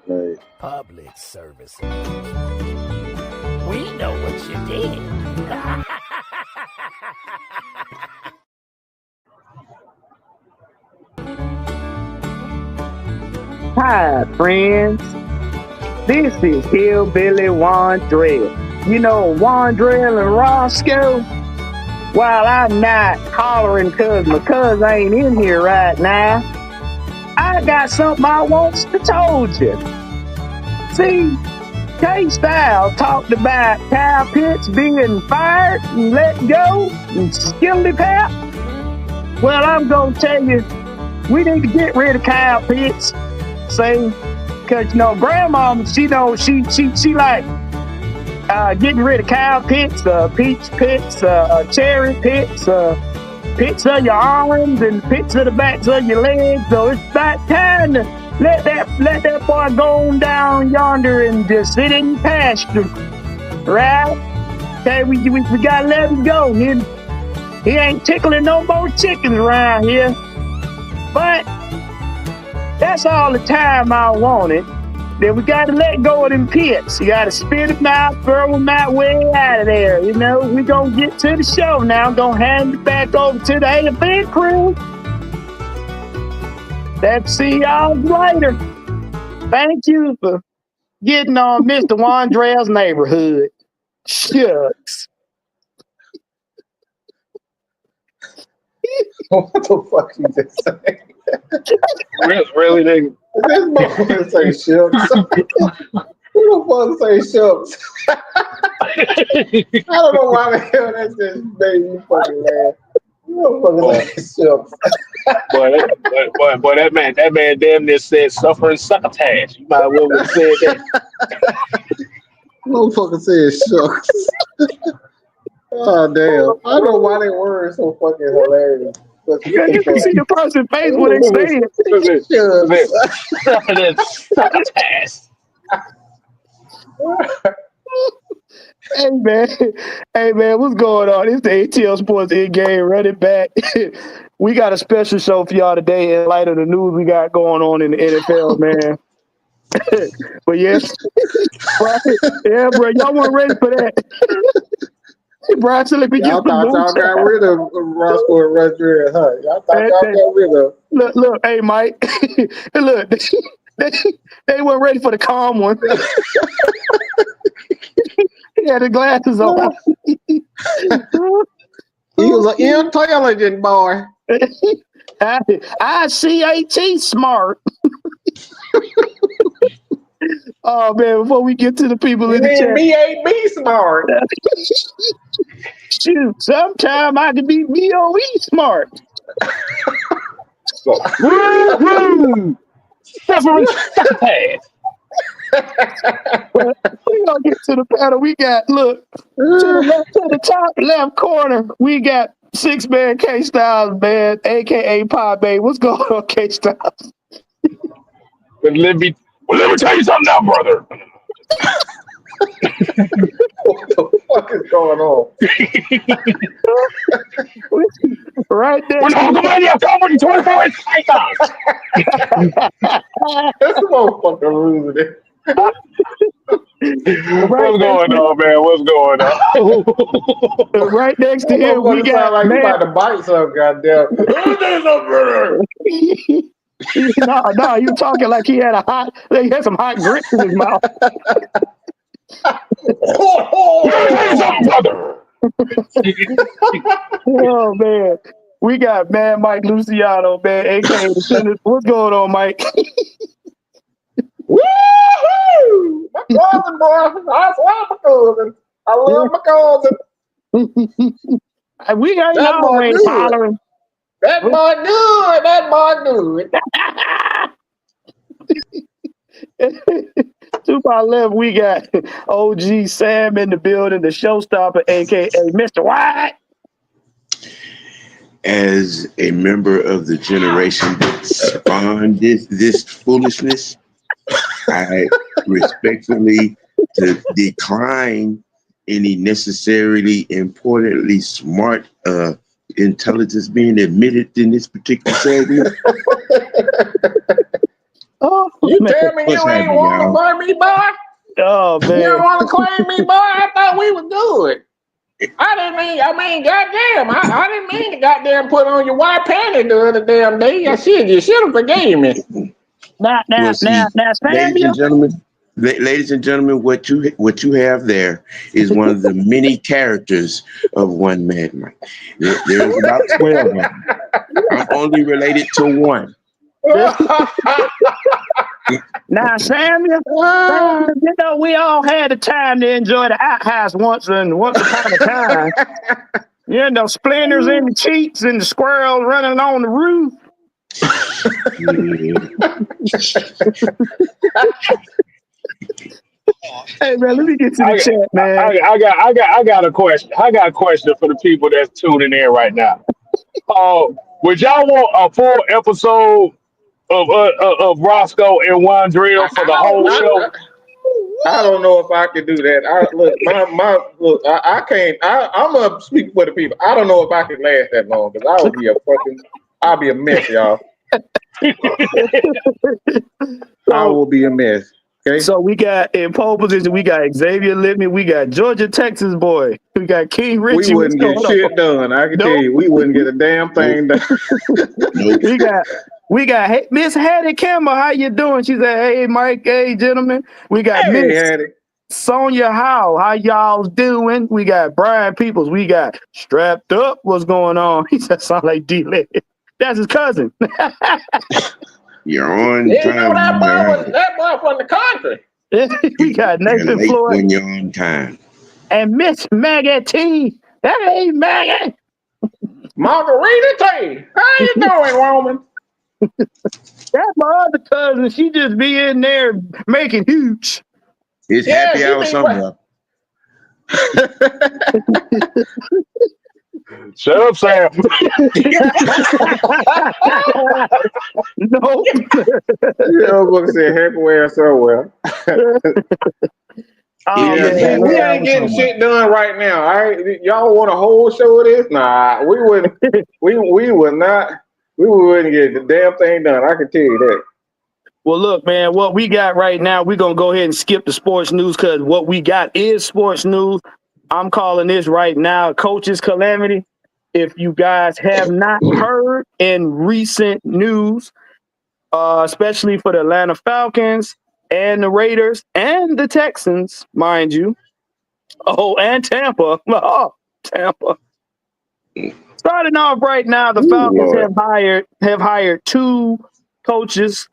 Right. Public service. We know what you did. Hi, friends. This is Hillbilly Wandrell. You know Wandrell and Roscoe? While I'm not hollering cause my cuz ain't in here right now, I got something I wants to told you. See, K-Style talked about cow pits being fired and let go and skilly pap. Well, I'm gonna tell you, we need to get rid of cow pits. See, cause grandma, she like getting rid of cow pits, peach pits, cherry pits, pits of your arms and pits of the backs of your legs. So it's about time to let that boy go on down yonder and just sit in the pasture, right? Okay, we gotta let him go. He ain't tickling no more chickens around here. But that's all the time I wanted. Then we got to let go of them pits. You got to spit them out, throw them out, way out of there. We going to get to the show now. I'm going to hand it back over to the AFN crew. Let's see y'all later. Thank you for getting on Mr. Wandrell's neighborhood. Shucks. What the fuck you just say? Really, nigga? This motherfucker say shucks. Who the fuck say shucks? I don't know why the hell that just made me fucking laugh. You motherfucker say shucks. Boy, that man damn near said suffering succotash. You might well have said that. Motherfucker said shucks. Oh damn! I don't know why they were so fucking hilarious. You can see the person's face when they say it. Hey man, what's going on? It's the ATL Sports ENDGAME running back. We got a special show for y'all today in light of the news we got going on in the NFL, man. But yes, right? Yeah, bro, y'all weren't ready for that. Bro, so let me y'all thought y'all got rid of Roscoe and Rodriguez, huh? Y'all thought y'all got rid of. Look, hey Mike. Look, they weren't ready for the calm one. He had the glasses on. He was an intelligent boy. ICAT smart. Oh man, before we get to the people in the chat. BAB smart. Shoot, sometime I can be BOE smart. Suffering succotash. We're gonna get to the panel. We got to the top left corner. We got 6-man K Styles, man, aka Pop Bay. What's going on, K Styles? Let me tell you something now, brother. What the fuck is going on? Right there. We're talking about the October 24th Python. That's the motherfucker losing it. What's going on, man? What's going on? Right next to him, we got sound like you about to bite some goddamn. No, you talking like he had some hot grits in his mouth. Oh man, we got man Mike Luciano, man, aka the Sinners. What's going on, Mike? Woohoo! My cousin, boy. I love my cousin. We ain't always hollering. That boy good. To my left, we got OG Sam in the building, the showstopper, aka Mr. White. As a member of the generation that spawned this foolishness, I respectfully decline any necessarily importantly smart intelligence being admitted in this particular segment. Oh, You man. tell me What's you ain't happening, want to y'all? burn me, boy? Oh, You don't man. want to claim me, boy? I thought we was good. I mean, goddamn, I didn't mean to goddamn put on your white panty the other damn day. You should have forgave me. Now, Well, see, ladies Samuel. and gentlemen, ladies and gentlemen, what you have there is one of the many characters of one Mad Mike. There's about 12 of them. I'm only related to one. Now, Samuel, you know, we all had the time to enjoy the outhouse once upon a time. You know, splinters in the cheeks and the squirrels running on the roof. Hey, man, let me get to the chat, man. I got a question. I got a question for the people that's tuning in right now. Would y'all want a full episode of Roscoe and One Drill for the whole show? I don't know if I could do that. I can't. I'm gonna speak for the people. I don't know if I could last that long because I'll be a mess, y'all. I will be a mess. Okay. So we got in pole position, we got Xavier Littman, we got Georgia Texas boy, we got King We Richie. wouldn't get shit done. I can tell you, we wouldn't get a damn thing done. Nope. We got hey, Miss Hattie Campbell. How you doing? She said, "Hey, Mike. Hey, gentlemen." We got Hey, Miss Hattie. Sonia Howe. How y'all doing? We got Brian Peoples. We got Strapped Up. What's going on? He said, "Sound like D-Lay." That's his cousin. You're on You know time. that boy from the country. We got You're Nathan late Floyd when you're on time. and Miss Maggie T. Hey, Maggie. Margarita T. How you doing, woman? That's my other cousin. She just be in there making huge. It's Yeah, happy she hour be somewhere. Shut up, Sam. No. Yeah, I was going to say happy way somewhere. Oh, Yeah, It is see, man. happy we hour ain't getting somewhere. shit done right now. All right, y'all want a whole show of this? Nah, we wouldn't. We would not. We wouldn't get the damn thing done. I can tell you that. Well, look, man, what we got right now, we're going to go ahead and skip the sports news because what we got is sports news. I'm calling this right now Coach's Calamity. If you guys have not heard in recent news, especially for the Atlanta Falcons and the Raiders and the Texans, mind you. Oh, and Tampa. Oh, Tampa. Starting off right now, the Falcons Lord. have hired two coaches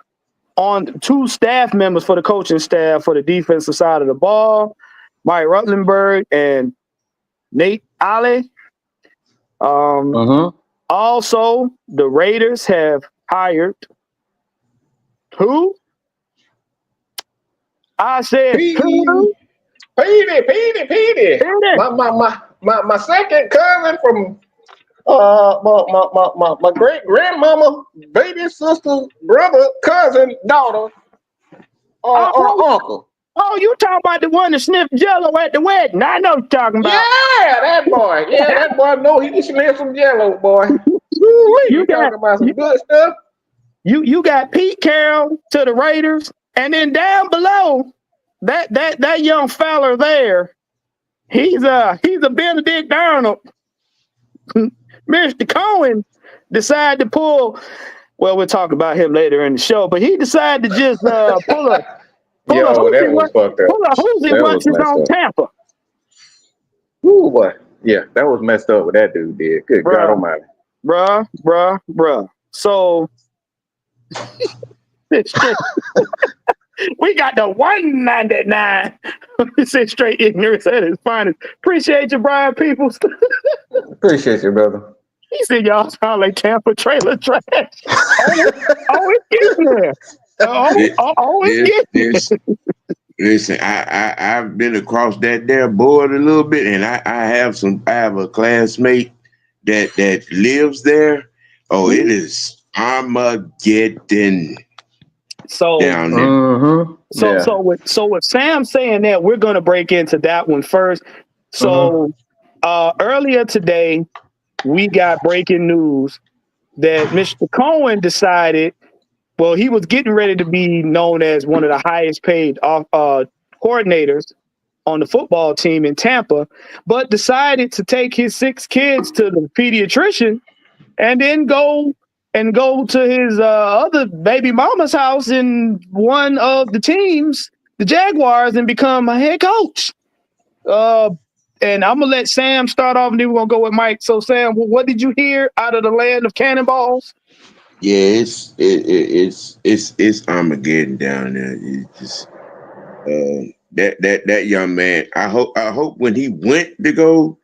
on two staff members for the coaching staff for the defensive side of the ball, Mike Rutlenberg and Nate Ali. Also, the Raiders have hired who? I said who? Petey. My second cousin from my great grandmama, baby sister, brother, cousin, daughter, uncle. Oh, you talking about the one that sniffed Jello at the wedding? I know you're talking about. Yeah, that boy. Yeah, that boy. No, he can smell some Jello, boy. You talking about some good stuff? You got Pete Carroll to the Raiders, and then down below that young fella there, he's a Benedict Arnold. Mr. Cohen decided to pull. Well, we'll talk about him later in the show, but he decided to just pull a Hoosie Wunches on Tampa. Ooh, boy. Yeah, that was messed up what that dude did. Good God Almighty. Bruh. So we got the 199. Say straight ignorance at its finest. Appreciate you, Brian Peoples. Appreciate you, brother. He said y'all sound like Tampa trailer trash. Always getting there. Always getting there. Listen, I've been across that there board a little bit, and I have a classmate that lives there. Oh, it is Armageddon. So down there. So with Sam saying that, we're gonna break into that one first. So earlier today, we got breaking news that Mr. Cohen decided Well, he was getting ready to be known as one of the highest paid coordinators on the football team in Tampa, but decided to take his 6 kids to the pediatrician and then go to his other baby mama's house in one of the teams, the Jaguars, and become a head coach. And I'm gonna let Sam start off, and then we're gonna go with Mike. So, Sam, what did you hear out of the land of cannonballs? Yeah, it's Armageddon down there. It's just that young man. I hope when he went to go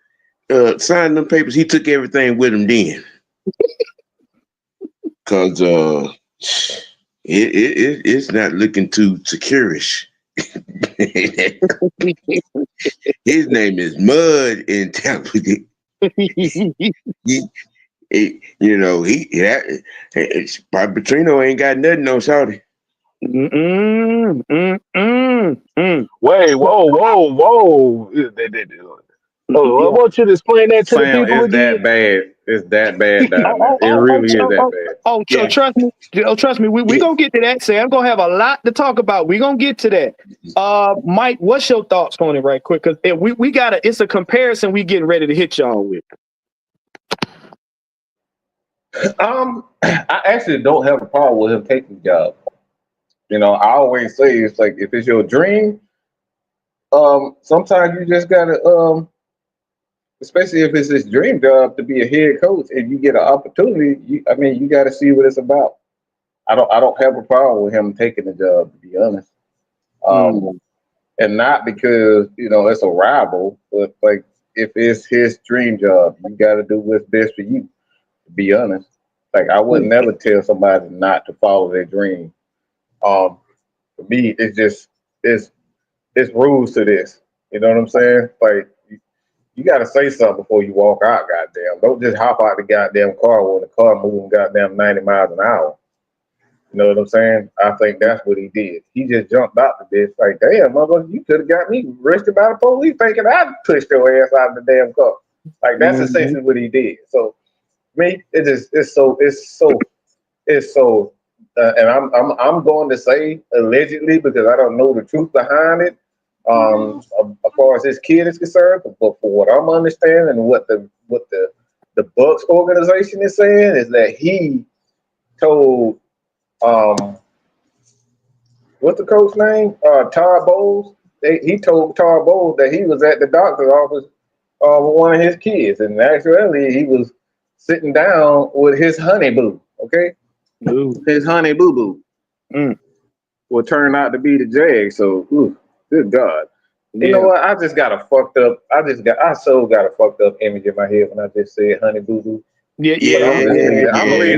sign them papers, he took everything with him then, cause it's not looking too securish. His name is Mud in Tampa. Bobby Petrino ain't got nothing on Saudi. Wait, whoa. I want you to explain that to the Sam, people it's again. that bad. It's that bad down there. It really is that bad. So trust me. We gonna get to that. Sam, I'm gonna have a lot to talk about. We gonna get to that. Mike, what's your thoughts on it, right quick? Because we gotta. It's a comparison we getting ready to hit y'all with. I actually don't have a problem with him taking the job. You know, I always say it's like if it's your dream, sometimes you just gotta especially if it's his dream job to be a head coach and you get an opportunity, you gotta see what it's about. I don't have a problem with him taking the job, to be honest. And not because, it's a rival, but like if it's his dream job, you gotta do what's best for you, to be honest. Like I would never tell somebody not to follow their dream. For me, it's rules to this. You know what I'm saying? Like you got to say something before you walk out. Goddamn! Don't just hop out the goddamn car when the car moving goddamn 90 miles an hour. You know what I'm saying? I think that's what he did. He just jumped out the bitch like, damn, mother, you could have got me arrested by the police thinking I pushed your ass out of the damn car. Like that's essentially what he did. So me, it's so. And I'm going to say allegedly because I don't know the truth behind it. As far as his kid is concerned, but for what I'm understanding and what the Bucks organization is saying is that he told what's the coach name? Todd Bowles. He told Todd Bowles that he was at the doctor's office with one of his kids, and actually he was sitting down with his honey boo. Okay, his honey boo boo will turn out to be the Jag. So, good God. You know what? I just got a fucked up. I so got a fucked up image in my head when I just said honey boo boo. Yeah. I'm gonna leave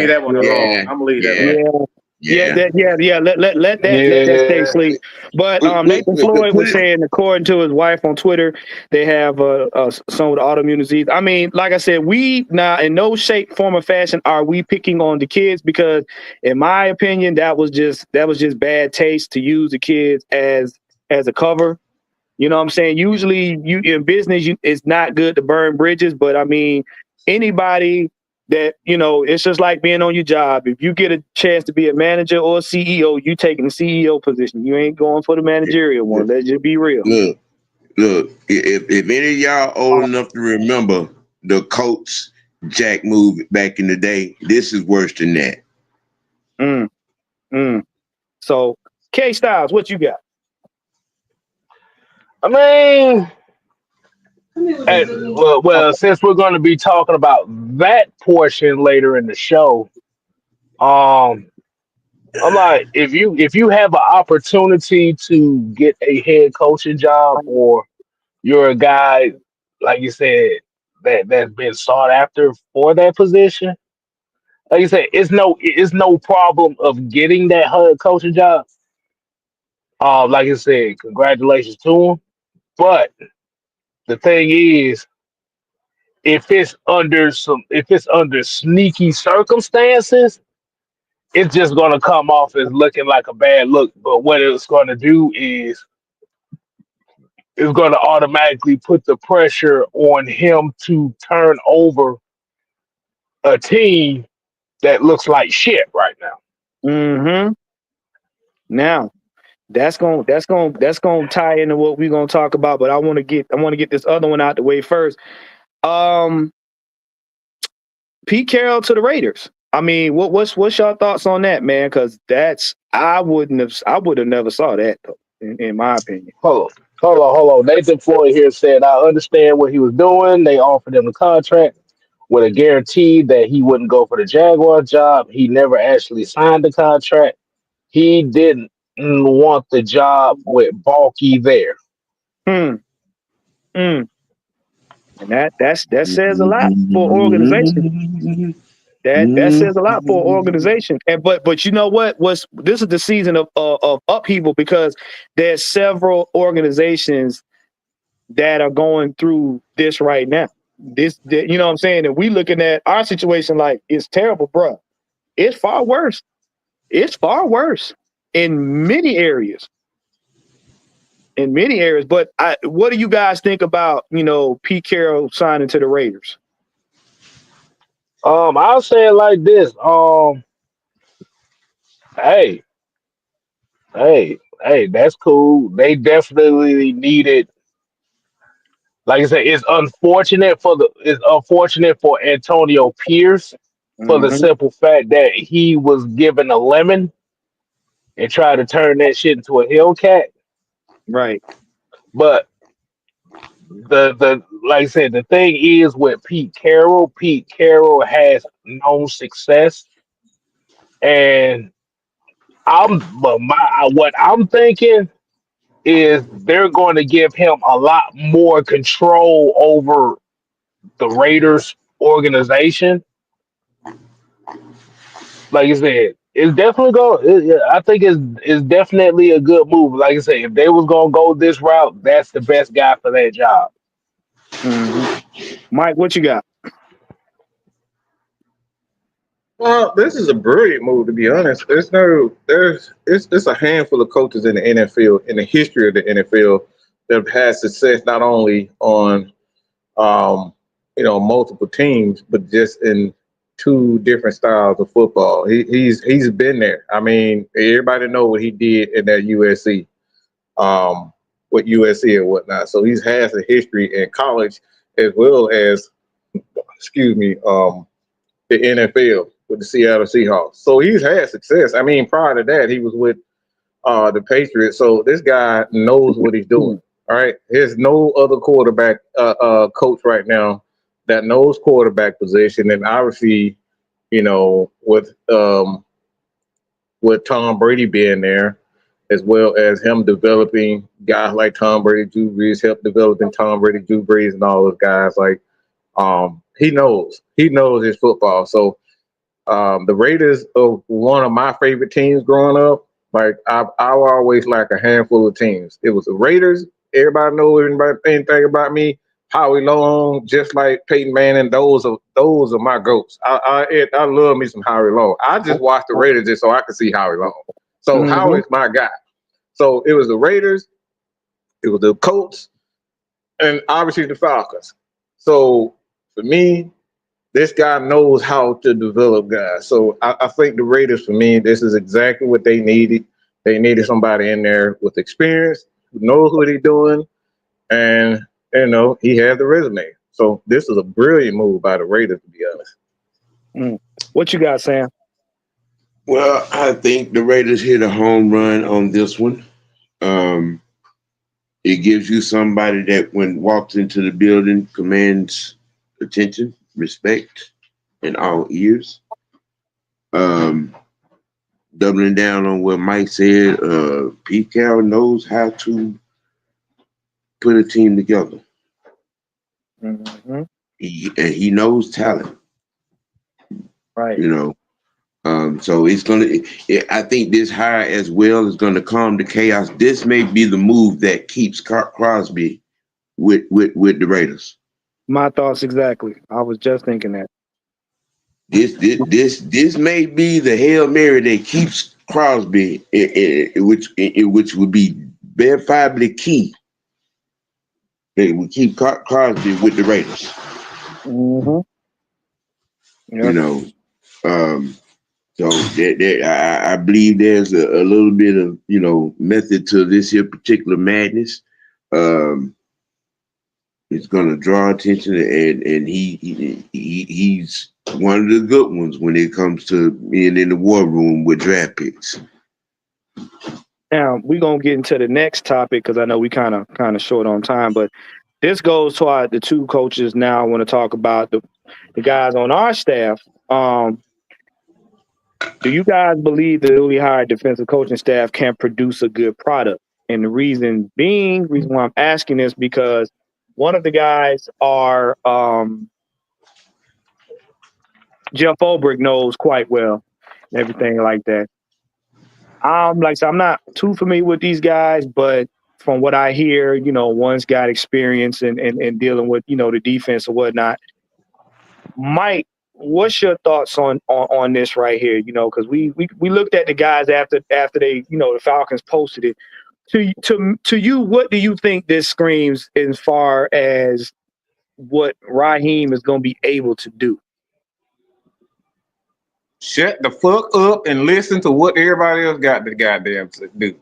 that one alone. I'm gonna leave that alone. Let that stay asleep. But Nathan Floyd was saying, according to his wife on Twitter, they have some of the autoimmune disease. I mean, like I said, we now in no shape, form, or fashion are we picking on the kids because, in my opinion, that was just bad taste to use the kids as a cover. You know what I'm saying? Usually, you in business, it's not good to burn bridges. But I mean, anybody that, it's just like being on your job. If you get a chance to be a manager or a CEO, you taking the CEO position. You ain't going for the managerial one. Let's just be real. Look. If any of y'all old enough to remember the Coach Jack move back in the day, this is worse than that. So, K Styles, what you got? I mean, well, since we're going to be talking about that portion later in the show, I'm like, if you have an opportunity to get a head coaching job, or you're a guy, like you said, that's been sought after for that position, like you said, it's no problem of getting that head coaching job. Like I said, congratulations to him. But the thing is, if it's under sneaky circumstances, it's just gonna come off as looking like a bad look. But what it's gonna do is it's gonna automatically put the pressure on him to turn over a team that looks like shit right now. Mm-hmm. Now that's gonna tie into what we're gonna talk about, but I want to get this other one out the way first. Um, Pete Carroll to the Raiders. I mean, what's your thoughts on that, man? Because I would have never saw that though, in my opinion. Hold on. Nathan Floyd here said, I understand what he was doing. They offered him a contract with a guarantee that he wouldn't go for the Jaguar job. He never actually signed the contract. He didn't want the job with Balky there. Hmm. Mm. And that says a lot for organization. That says a lot for an organization. And but you know what? This is the season of upheaval because there's several organizations that are going through this right now. You know what I'm saying? And we looking at our situation like it's terrible, bro. It's far worse. It's far worse in many areas. In many areas. But what do you guys think about, Pete Carroll signing to the Raiders? I'll say it like this. Hey, hey, that's cool. They definitely needed. Like I said, it's unfortunate for Antonio Pierce for the Mm-hmm. simple fact that he was given a lemon and tried to turn that shit into a Hellcat. Right. But the like I said, the thing is with Pete Carroll has known success, and but what I'm thinking is they're going to give him a lot more control over the Raiders organization. Like I said, it's definitely I think it's definitely a good move. Like I said, if they was gonna go this route, that's the best guy for that job. Mm-hmm. Mike, what you got? Well, this is a brilliant move, to be honest. It's a handful of coaches in the NFL, in the history of the NFL, that have had success not only on, um, multiple teams, but just in two different styles of football. He's been there. I mean, everybody know what he did in that USC, with USC and whatnot. So he's has a history in college as well as, excuse me, the NFL with the Seattle Seahawks. So he's had success. I mean, prior to that, he was with the Patriots. So this guy knows what he's doing. All right. There's no other quarterback coach right now that knows quarterback position. And obviously, with Tom Brady being there, as well as him developing guys like Tom Brady, Drew Brees, helped developing Tom Brady, Drew Brees, and all those guys. Like, he knows his football. So the Raiders are one of my favorite teams growing up. Like, I always like a handful of teams. It was the Raiders. Everybody knows anything about me. Howie Long, just like Peyton Manning. Those are my goats. I love me some Howie Long. I just watched the Raiders just so I could see Howie Long. So Mm-hmm. Howie's my guy. So it was the Raiders, it was the Colts, and obviously the Falcons. So for me, this guy knows how to develop guys. So I think the Raiders, for me, this is exactly what they needed. They needed somebody in there with experience, who knows what he's doing, and he had the resume. So this is a brilliant move by the Raiders, to be honest. What you got, Sam? Well, I think the Raiders hit a home run on this one. It gives you somebody that, when walks into the building, commands attention, respect, and all ears. Doubling down on what Mike said, Pete Carroll knows how to put a team together. Mm-hmm. He knows talent, Right. So it's I think this hire as well is gonna calm the chaos. This may be the move that keeps Crosby with the Raiders. My thoughts exactly. I was just thinking that. This may be the Hail Mary that keeps Crosby, which would be verifiably key. They would keep Crosby with the Raiders. Mm-hmm. You Yep. know, So I believe there's a little bit of method to this here particular madness. Um, it's gonna draw attention, and he's one of the good ones when it comes to being in the war room with draft picks. Now we're gonna get into the next topic because I know we kind of short on time, but this goes to the two coaches now. I want to talk about the guys on our staff. Do you guys believe the newly hired defensive coaching staff can produce a good product? And the reason why I'm asking this because one of the guys are Jeff Ulbrich knows quite well and everything like that. I'm not too familiar with these guys, but from what I hear, one's got experience in dealing with, the defense or whatnot. Mike, what's your thoughts on this right here? Because we looked at the guys after they, the Falcons posted it. To you, what do you think this screams as far as what Raheem is going to be able to do? Shut the fuck up and listen to what everybody else got to goddamn to do.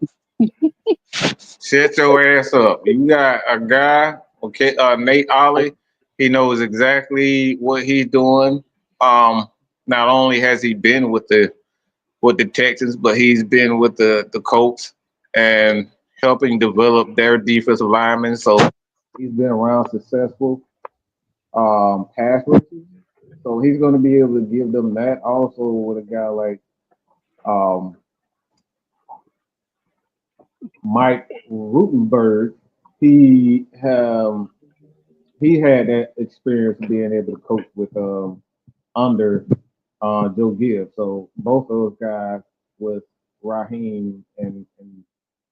Shut your ass up. You got a guy, okay, Nate Ollie. He knows exactly what he's doing. Not only has he been with the Texans, but he's been with the Colts and helping develop their defensive linemen. So he's been around successful pass rushers. So he's going to be able to give them that. Also, with a guy like Mike Rutenberg, he had that experience of being able to coach with under Joe Gibbs. So both of those guys with Raheem and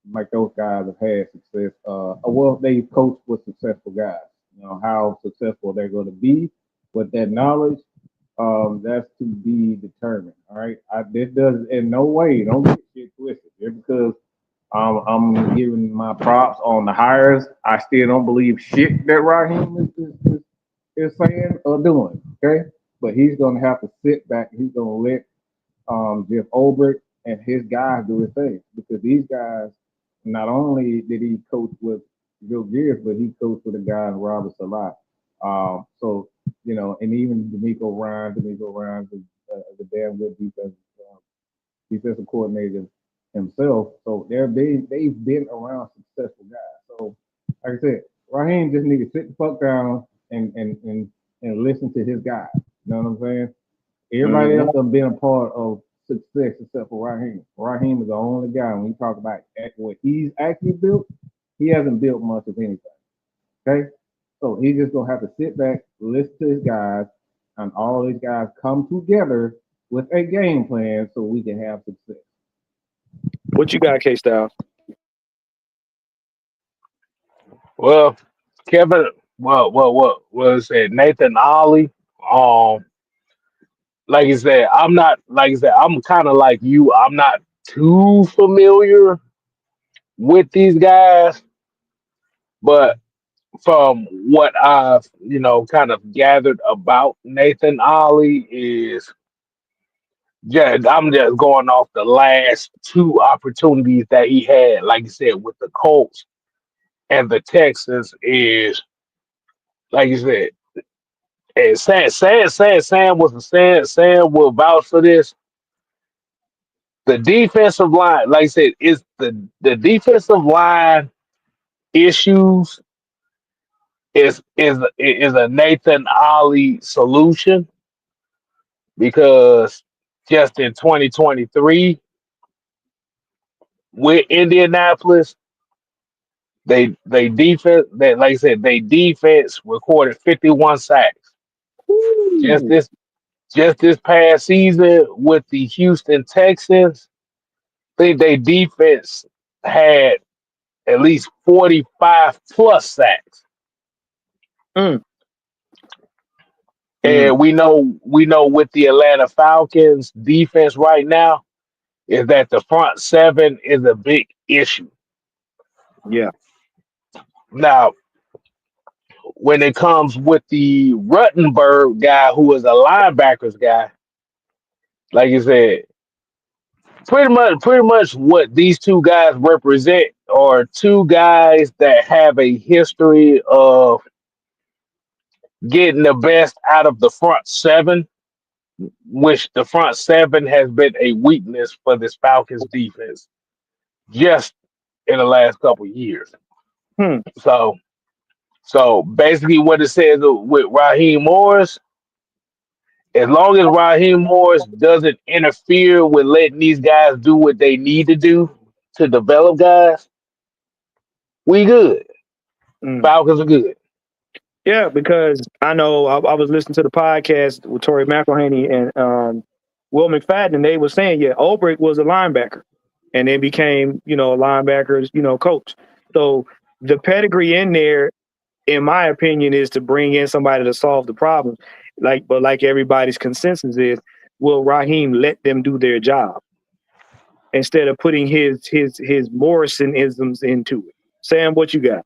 Mike, those guys have had success. Well, they coached with successful guys. How successful they're going to be with that knowledge, that's to be determined. All right, this does in no way, don't get shit twisted. Just because I'm giving my props on the hires, I still don't believe shit that Raheem is saying or doing. Okay, but he's going to have to sit back. He's going to let Jeff Ulbrich and his guys do his thing because these guys, not only did he coach with Joe Gears, but he coached with a guy in Robert Salah. So and even D'Amico Ryan is a damn good defensive coordinator himself. So they've been around successful guys. So like I said, Raheem just need to sit the fuck down and listen to his guys. You know what I'm saying? Everybody else has been a part of success except for Raheem. Raheem is the only guy when we talk about what he's actually built, he hasn't built much of anything. Okay? So he's just gonna have to sit back, listen to his guys, and all these guys come together with a game plan so we can have success. What you got, K-Style? Well, Kevin, what was it? Nathan Ollie. Like I said, I'm kind of like you. I'm not too familiar with these guys, but from what I've kind of gathered about Nathan Ollie is, yeah, I'm just going off the last two opportunities that he had, like you said, with the Colts and the Texans. Is like you said, and Sam will vouch for this. The defensive line, like I said, is the defensive line issues is a Nathan Ollie solution because just in 2023 with Indianapolis, they defense that like I said, they defense recorded 51 sacks. Just Ooh. this past season with the Houston Texans, I think they defense had at least 45 plus sacks. Mm. And we know with the Atlanta Falcons defense right now is that the front seven is a big issue. Yeah. Now, when it comes with the Ruttenberg guy, who is a linebackers guy, like you said, pretty much what these two guys represent are two guys that have a history of getting the best out of the front seven, which the front seven has been a weakness for this Falcons defense just in the last couple of years. Hmm. So basically what it says with Raheem Morris, as long as Raheem Morris doesn't interfere with letting these guys do what they need to do to develop guys, we good. Mm. Falcons are good. Yeah, because I know I was listening to the podcast with Torrey McElhaney and Will McFadden, and they were saying, yeah, Ulbrich was a linebacker and then became, a linebackers, coach. So the pedigree in there, in my opinion, is to bring in somebody to solve the problem. But like everybody's consensus is, will Raheem let them do their job instead of putting his Morrison isms into it? Sam, what you got?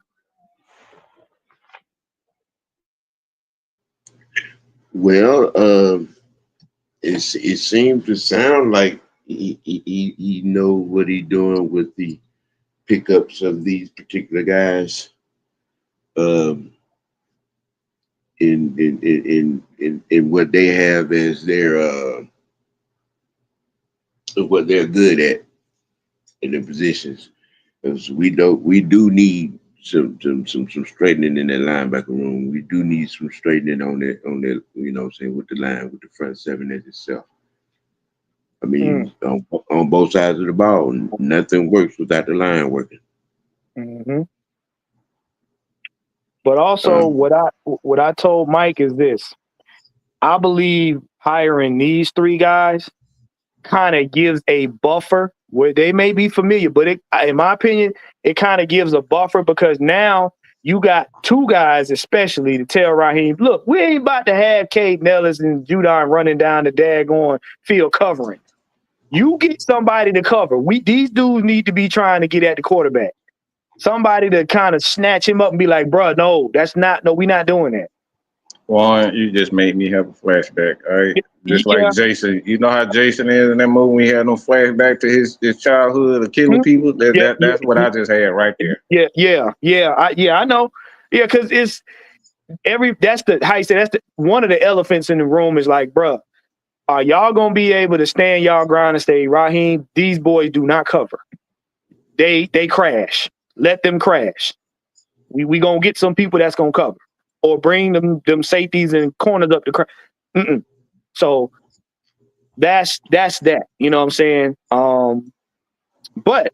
Well, it seems to sound like he know what he doing with the pickups of these particular guys. Um, in what they have as their what they're good at in their positions. Because we do need some straightening in that linebacker room. We do need some straightening on that with the line with the front seven as itself. I mean, on both sides of the ball, nothing works without the line working. Mm-hmm. But also, Um, what I told Mike is this: I believe hiring these three guys kind of gives a buffer where they may be familiar, but in my opinion, it kind of gives a buffer because now you got two guys, especially to tell Raheem, look, we ain't about to have Cade Nellis and Judon running down the daggone field covering. You get somebody to cover. These dudes need to be trying to get at the quarterback. Somebody to kind of snatch him up and be like, bro, no, we're not doing that. Juan, you just made me have a flashback. All right, just like Yeah. Jason. You know how Jason is in that movie. We had no flashback to his childhood of killing people. Yeah, That's what I just had right there. I know. Yeah, because it's that's one of the elephants in the room is like, bruh, are y'all gonna be able to stand y'all ground and say, Raheem, these boys do not cover. They crash. Let them crash. We gonna get some people that's gonna cover. Or bring them safeties and corners up to crash. So that's that. You know what I'm saying? But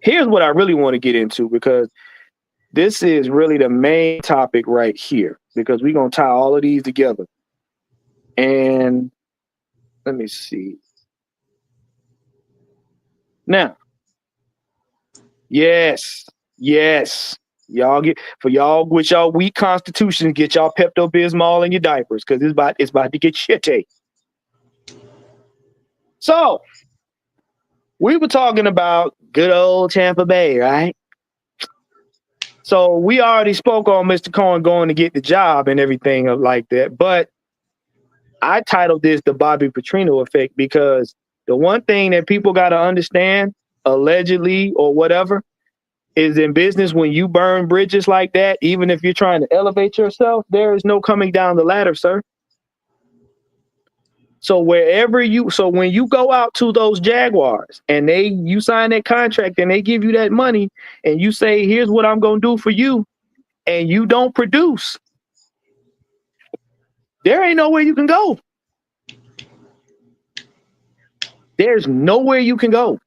here's what I really want to get into because this is really the main topic right here because we're going to tie all of these together. And let me see. Now, yes. Y'all with y'all weak constitutions, get y'all Pepto-Bismol in your diapers because it's about to get shitty. So, we were talking about good old Tampa Bay, right? So we already spoke on Mr. Cohen going to get the job and everything like that. But I titled this the Bobby Petrino effect because the one thing that people got to understand, allegedly or whatever, is in business when you burn bridges like that, even if you're trying to elevate yourself, there is no coming down the ladder, sir. So when you go out to those Jaguars and you sign that contract and they give you that money and you say, here's what I'm going to do for you, and you don't produce, there ain't nowhere you can go. There's nowhere you can go.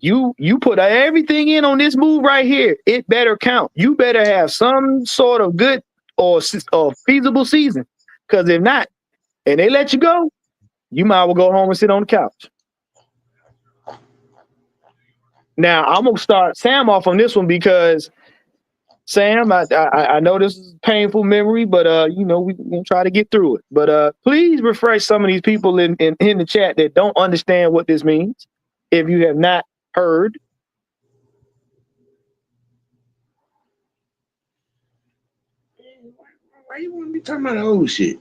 You put everything in on this move right here. It better count. You better have some sort of good or feasible season. Because if not, and they let you go, you might well go home and sit on the couch. Now, I'm going to start Sam off on this one because, Sam, I know this is a painful memory, but, we're going to try to get through it. But please refresh some of these people in the chat that don't understand what this means if you have not heard. Why you want to be talking about old shit?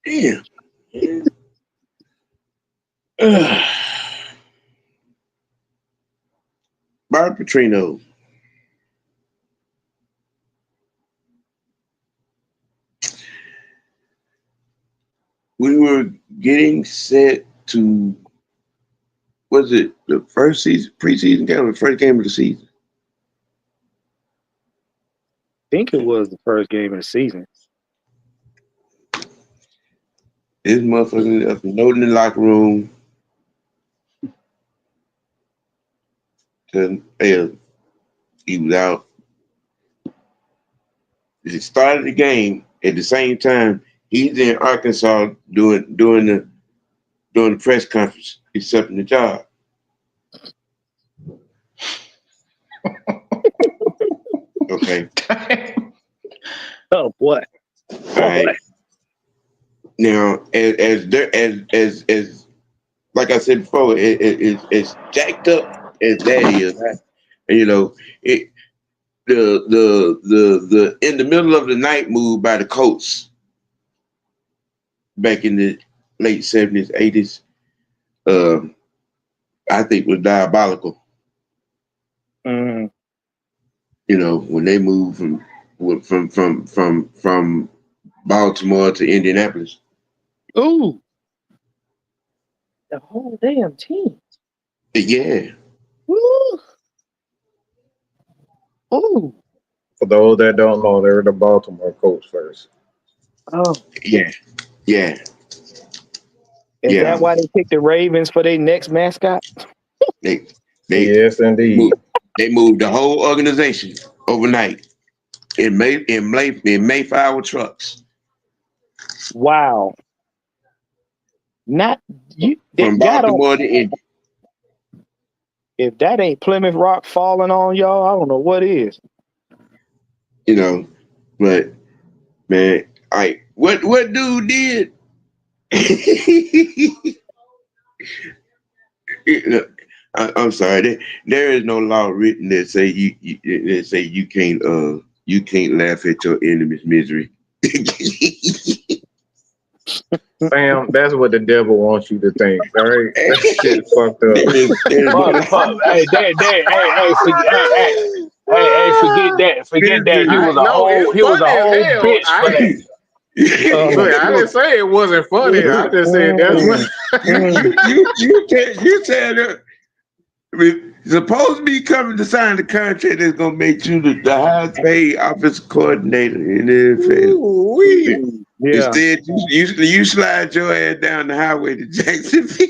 Damn. Bart Petrino. We were getting set to, was it the first season, preseason game, or the first game of the season? I think it was the first game of the season. This motherfucker up and note in the locker room. He was out. He started the game at the same time. He's in Arkansas doing the press conference, accepting the job. Okay. Oh boy. All right. Now, as like I said before, it's jacked up as that is. You know, the in the middle of the night move by the Colts back in the late 70s, 80s, I think was diabolical. Mm. You know, when they moved from Baltimore to Indianapolis. Ooh. The whole damn team. Yeah. Ooh. Ooh. For those that don't know, they're the Baltimore Colts first. Oh. Yeah. Yeah. Is Yeah. that why they picked the Ravens for their next mascot? They Yes, indeed. moved the whole organization overnight in Mayflower trucks. Wow. Not you. From Baltimore to Indy. If that ain't Plymouth Rock falling on y'all, I don't know what is. You know, but man, what dude did? I'm sorry. There is no law written that say you can't laugh at your enemy's misery. Sam, that's what the devil wants you to think. All right, that shit fucked up. Forget that. He was a whole bitch for that. Look, I didn't say it wasn't funny. I just said that's what you tell them. I mean, supposed to be coming to sign the contract that's gonna make you the highest paid office coordinator in the NFL. Yeah. Instead, you slide your ass down the highway to Jacksonville.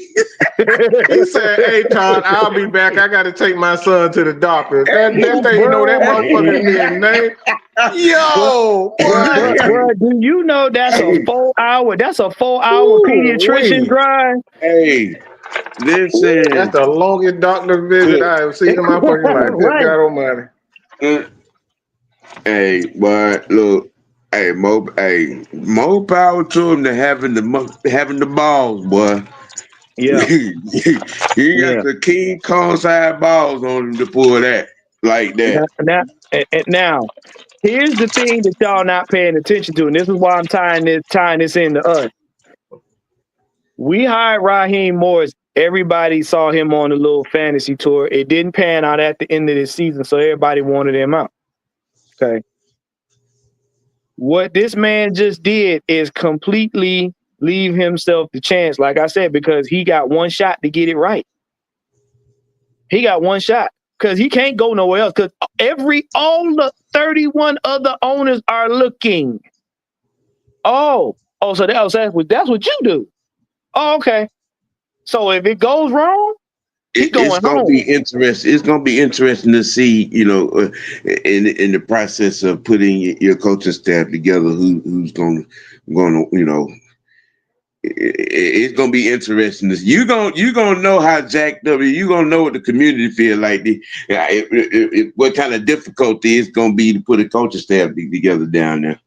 he said, "Hey Todd, I'll be back. I got to take my son to the doctor." Next thing you know, that motherfucker being named. Yo, Bro, do you know that's a 4 hour? That's a 4 hour pediatrician drive. Hey, listen. That's the longest doctor visit I have seen in my fucking life. Good Right. God Almighty. Hey, but look, more power to him than having the balls, boy. Yeah. You got the King Kong side balls on him to pull that like that. Now, here's the thing that y'all not paying attention to, and this is why I'm tying this into us. We hired Raheem Morris. Everybody saw him on the little fantasy tour. It didn't pan out at the end of the season, so everybody wanted him out. Okay. What this man just did is completely leave himself the chance, like I said, because he got one shot to get it right. He got one shot because he can't go nowhere else because all the 31 other owners are looking. So that's what you do. Oh, okay. So if it goes wrong, he's going home. It's gonna be interesting to see, you know, in the process of putting your coaching staff together, who's gonna, you know, it's gonna be interesting. You gonna know how jacked up. You gonna know what the community feel like. What kind of difficulty it's gonna be to put a coaching staff together down there.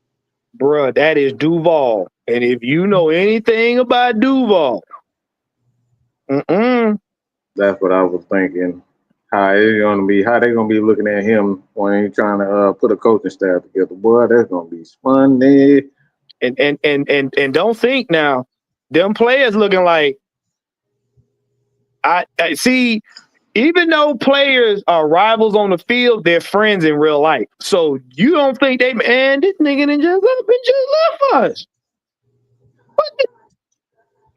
Bruh, that is Duval, and if you know anything about Duval, That's what I was thinking. How they gonna be looking at him when he's trying to put a coaching staff together? Boy, that's gonna be funny. And don't think now, them players looking like, I see. Even though players are rivals on the field, they're friends in real life. So you don't think this nigga done just left us.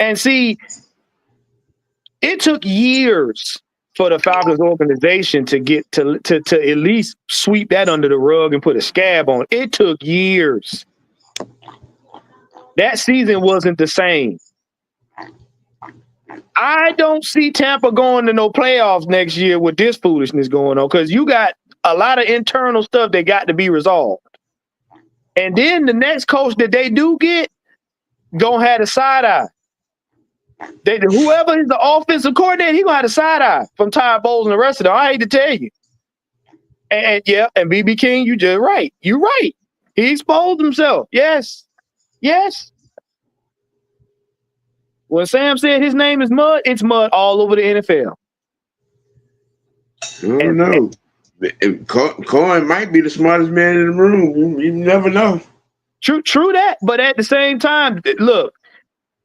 And see, it took years for the Falcons organization to get to at least sweep that under the rug and put a scab on. It took years. That season wasn't the same. I don't see Tampa going to no playoffs next year with this foolishness going on, because you got a lot of internal stuff that got to be resolved. And then the next coach that they do get gonna have a side eye. Whoever is the offensive coordinator, he gonna have a side eye from Ty Bowles and the rest of them. I hate to tell you. And BB King, you just right. You're right. He exposed himself. Yes. When Sam said his name is Mud, it's Mud all over the NFL. I don't know. Cohen might be the smartest man in the room. You never know. True that. But at the same time, look,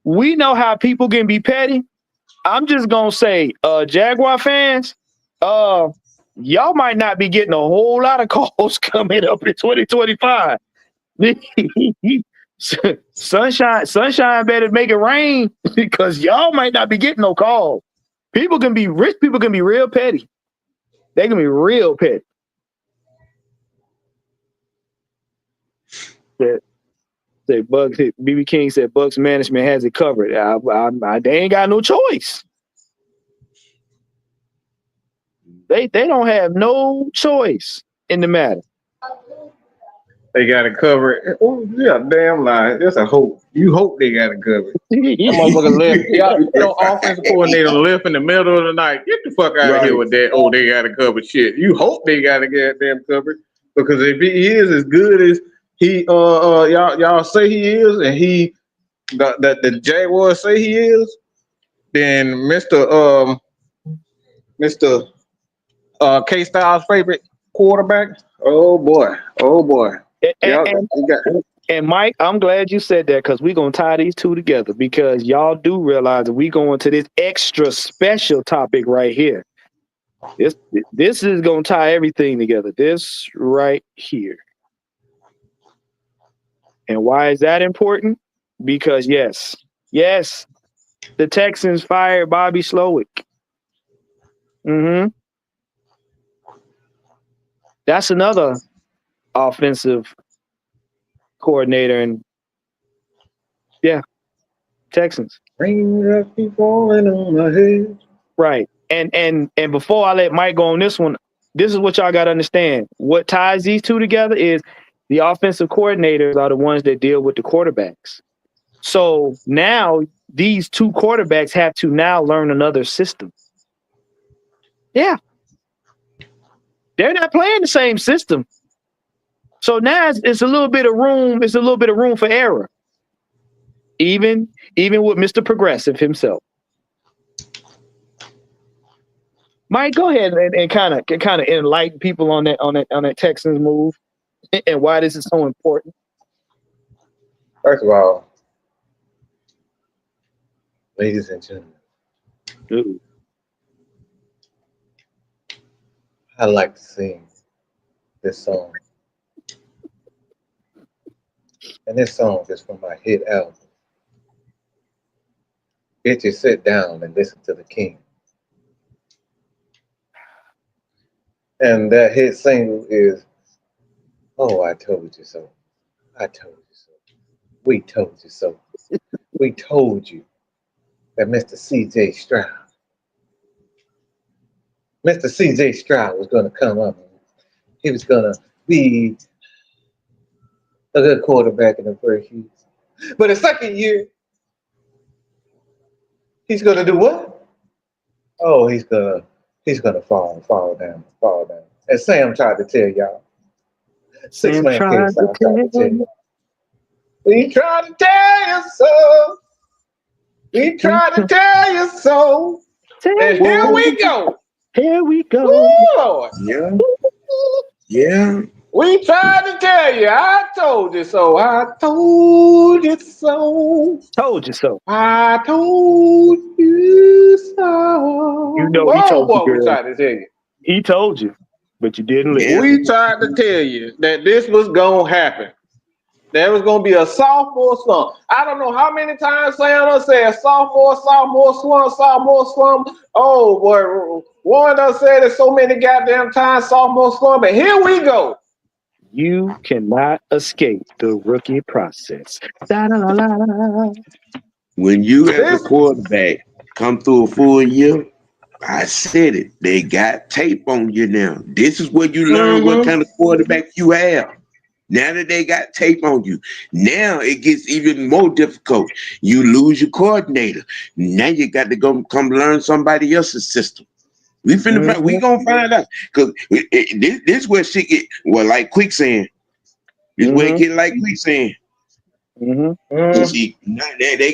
we know how people can be petty. I'm just gonna say, Jaguar fans, y'all might not be getting a whole lot of calls coming up in 2025. Sunshine better make it rain, because y'all might not be getting no calls. People can be rich. People can be real petty. They can be real petty. Say Bucks. BB King said Bucks management has it covered. They ain't got no choice. They don't have no choice in the matter. They got it covered. Oh, yeah, damn lie. There's a hope. You hope they got it covered. That motherfucker left. Your offensive coordinator left in the middle of the night. Get the fuck out of here with that. Oh, they got it covered shit. You hope they got it goddamn covered, because if he is as good as he y'all say he is, and the Jaguars say he is, then Mr. K Styles' favorite quarterback. Oh boy. And Mike, I'm glad you said that, because we're going to tie these two together, because y'all do realize that we go into this extra special topic right here. This is going to tie everything together. This right here. And why is that important? Because yes, the Texans fired Bobby Slowick. That's another offensive coordinator, and Texans. Raindrops keep falling on my head. Right. And before I let Mike go on this one, this is what y'all got to understand. What ties these two together is the offensive coordinators are the ones that deal with the quarterbacks. So now these two quarterbacks have to now learn another system. Yeah. They're not playing the same system. So now it's a little bit of room. It's a little bit of room for error. Even with Mr. Progressive himself. Mike, go ahead and kind of enlighten people on that Texans move and why this is so important. First of all, ladies and gentlemen, Ooh. I like to sing this song. And this song is from my hit album. Bitches, sit down and listen to the king. And that hit single is, oh, I told you so. I told you so. We told you so. We told you that Mr. C.J. Stroud was going to come up. He was going to be a good quarterback in the first year. But the second year, he's going to do what? Oh, he's going to fall down. And Sam tried to tell y'all. Six man case, Sam tried to tell you. We tried to tell you so. We tried to tell you so. And here we go. Here we go. Ooh, Lord. Yeah. We tried to tell you. I told you so. I told you so. Told you so. I told you so. You know he Oh told you, boy, we girl. tried to tell you. He told you, but you didn't listen. Yeah. We tried to tell you that this was gonna happen. There was gonna be a sophomore slump. I don't know how many times Sam said sophomore slump. Oh boy, Warren done said it so many goddamn times, sophomore slump. And here we go. You cannot escape the rookie process. Da-da-la-la. When you as a This quarterback come through a full year, I said it. They got tape on you now. This is where you learn what mm-hmm. kind of quarterback you have. Now that they got tape on you, now it gets even more difficult. You lose your coordinator. Now you got to go come learn somebody else's system. We gonna find out because this where shit get like quicksand. This where it Mm-hmm. get like quicksand. Mm-hmm. You Mm-hmm. see, now they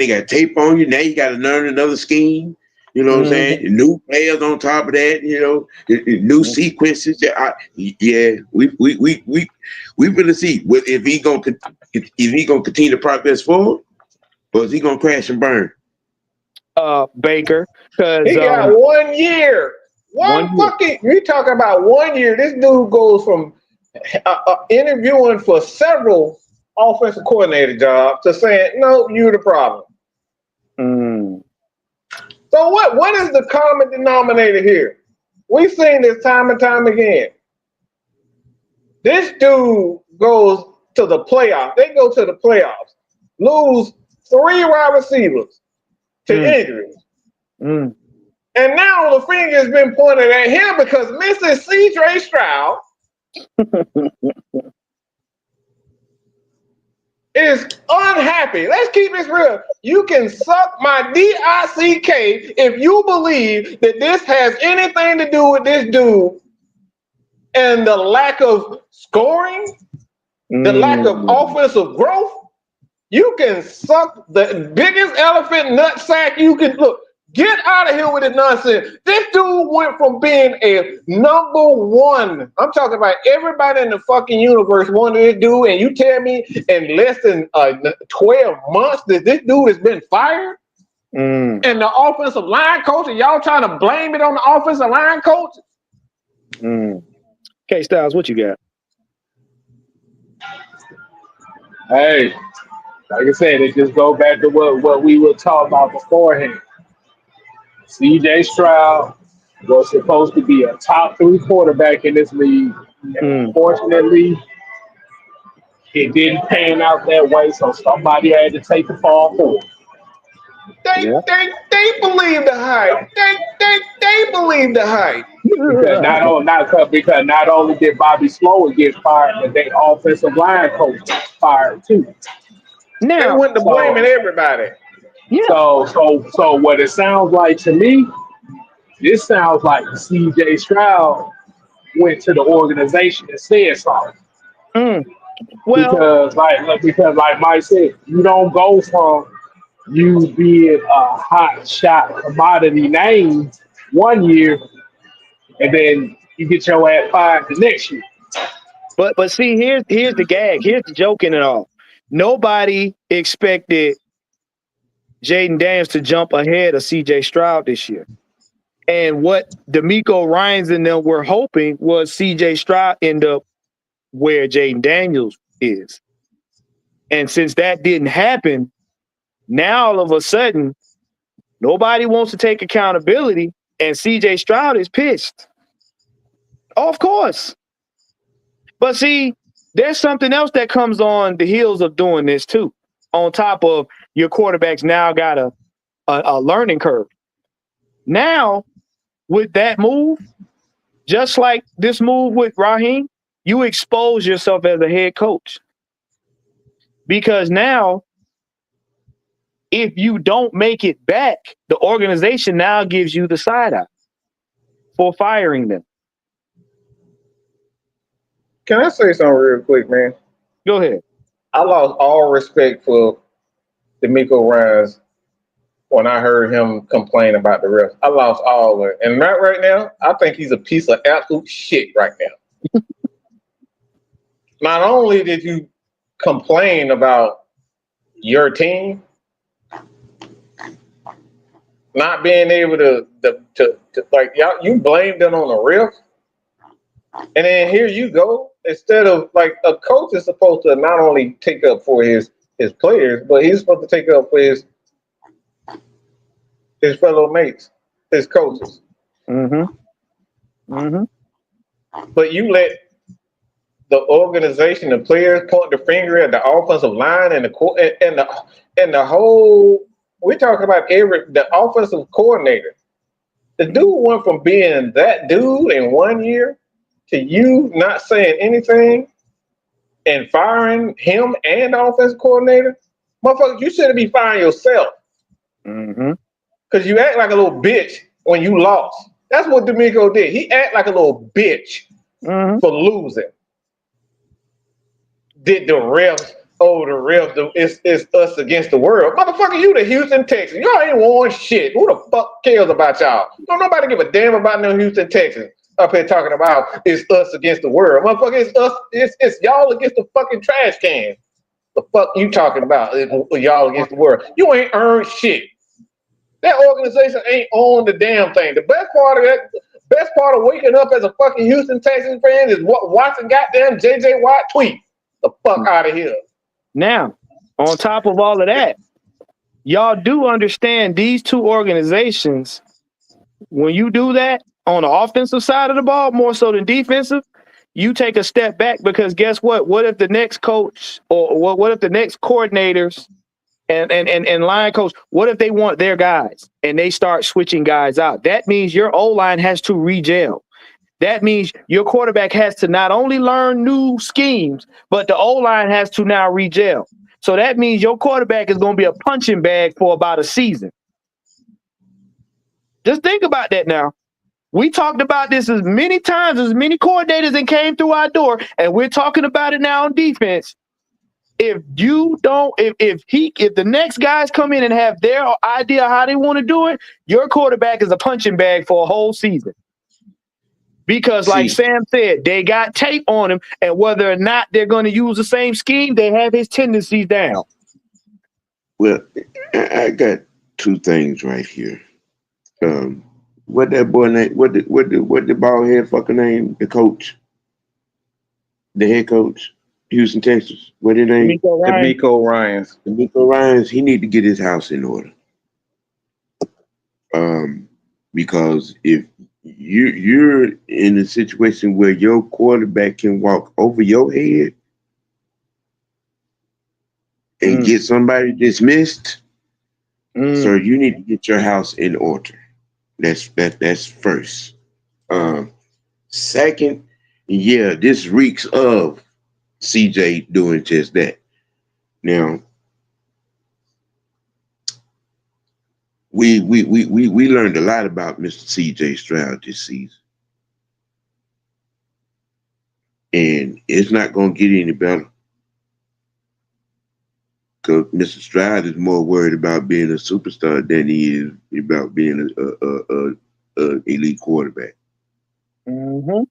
got tape on you. Now you got to learn another scheme. You know what I'm Mm-hmm. saying? New players on top of that. You know, new sequences. Yeah, we gonna see if he gonna continue to progress forward, or is he gonna crash and burn? Baker, because He got 1 year. one One year. fucking, you talking about 1 year. This dude goes from interviewing for several offensive coordinator jobs to saying, no, you're the problem. Mm. So what is the common denominator here? We've seen this time and time again. This dude goes to the playoffs. They go to the playoffs, lose 3 wide receivers to injuries. Mm. And now the finger has been pointed at him because Mr. C.J. Stroud is unhappy. Let's keep this real. You can suck my D-I-C-K if you believe that this has anything to do with this dude and the lack of scoring, the lack of offensive growth. You can suck the biggest elephant nut sack you can. Look, get out of here with this nonsense. This dude went from being a number one. I'm talking about everybody in the fucking universe wanted this dude, and you tell me in less than 12 months that this dude has been fired? And the offensive line coach, and y'all trying to blame it on the offensive line coach? K Styles, what you got? Hey, like I said, it just go back to what we were talking about beforehand. CJ Stroud was supposed to be a top 3 quarterback in this league. And unfortunately, it didn't pan out that way, so somebody had to take the fall for it. They believe the hype. They believe the hype. Because not only did Bobby Slower get fired, but their offensive line coach got fired too. They Now, went to blaming everybody. yeah. So what it sounds like to me, this sounds like CJ Stroud went to the organization and said something. Well, Because like Mike said, you don't go from you being a hot shot commodity name 1 year and then you get your ass fired the next year. but see, here's the gag. Here's the joke in it all. Nobody expected Jaden Daniels to jump ahead of CJ Stroud this year. And what D'Amico Ryans and them were hoping was CJ Stroud end up where Jaden Daniels is. And since that didn't happen, now all of a sudden, nobody wants to take accountability, and CJ Stroud is pissed. Of course. But see, there's something else that comes on the heels of doing this too. On top of your quarterbacks now got a learning curve. Now, with that move, just like this move with Raheem, you expose yourself as a head coach. Because now, if you don't make it back, the organization now gives you the side eye for firing them. Can I say something real quick, man? Go ahead. I lost all respect for D'Amico Ryans when I heard him complain about the refs. I lost all of it. And right now, I think he's a piece of absolute shit right now. not only did you complain about your team not being able to like y'all, you blamed it on the ref, and then here you go. Instead of like a coach is supposed to not only take up for his players, but he's supposed to take up for his fellow mates, his coaches. But you let the organization, the players point the finger at the offensive line and the whole. We're talking about the offensive coordinator. The dude went from being that dude in 1 year to you not saying anything and firing him and the offensive coordinator. Motherfucker, you should be firing yourself. Because you act like a little bitch when you lost. That's what D'Amico did. He act like a little bitch for losing. Did the refs? Oh, the refs! It's us against the world, motherfucker. You the Houston Texans. Y'all ain't won shit. Who the fuck cares about y'all? Don't nobody give a damn about no Houston Texans up here talking about it's us against the world, motherfucker. It's us. It's y'all against the fucking trash can. The fuck you talking about? Y'all against the world. You ain't earned shit. That organization ain't owned the damn thing. The best part of waking up as a fucking Houston Texans fan is watching goddamn JJ Watt tweet. The fuck out of here. Now, on top of all of that, y'all do understand these two organizations, when you do that on the offensive side of the ball, more so than defensive, you take a step back because guess what? What if the next coach or what if the next coordinators and line coach, what if they want their guys and they start switching guys out? That means your O-line has to re-gel. That means your quarterback has to not only learn new schemes, but the O-line has to now re-gel. So that means your quarterback is going to be a punching bag for about a season. Just think about that now. We talked about this as many times, as many coordinators that came through our door, and we're talking about it now on defense. If the next guys come in and have their idea how they want to do it, your quarterback is a punching bag for a whole season. Because like Sam said, they got tape on him, and whether or not they're going to use the same scheme, they have his tendencies down. Well, I got two things right here. What that boy name? What the bald head fucking name? The coach, the head coach, Houston Texas. What his name? D'Amico Ryans. D'Amico Ryans. He need to get his house in order. Because if you're in a situation where your quarterback can walk over your head and get somebody dismissed, so you need to get your house in order. That's first. Second, yeah, this reeks of CJ doing just that. Now, we learned a lot about Mr. CJ Stroud this season. And it's not going to get any better. Because Mr. Stroud is more worried about being a superstar than he is about being a elite quarterback. Listen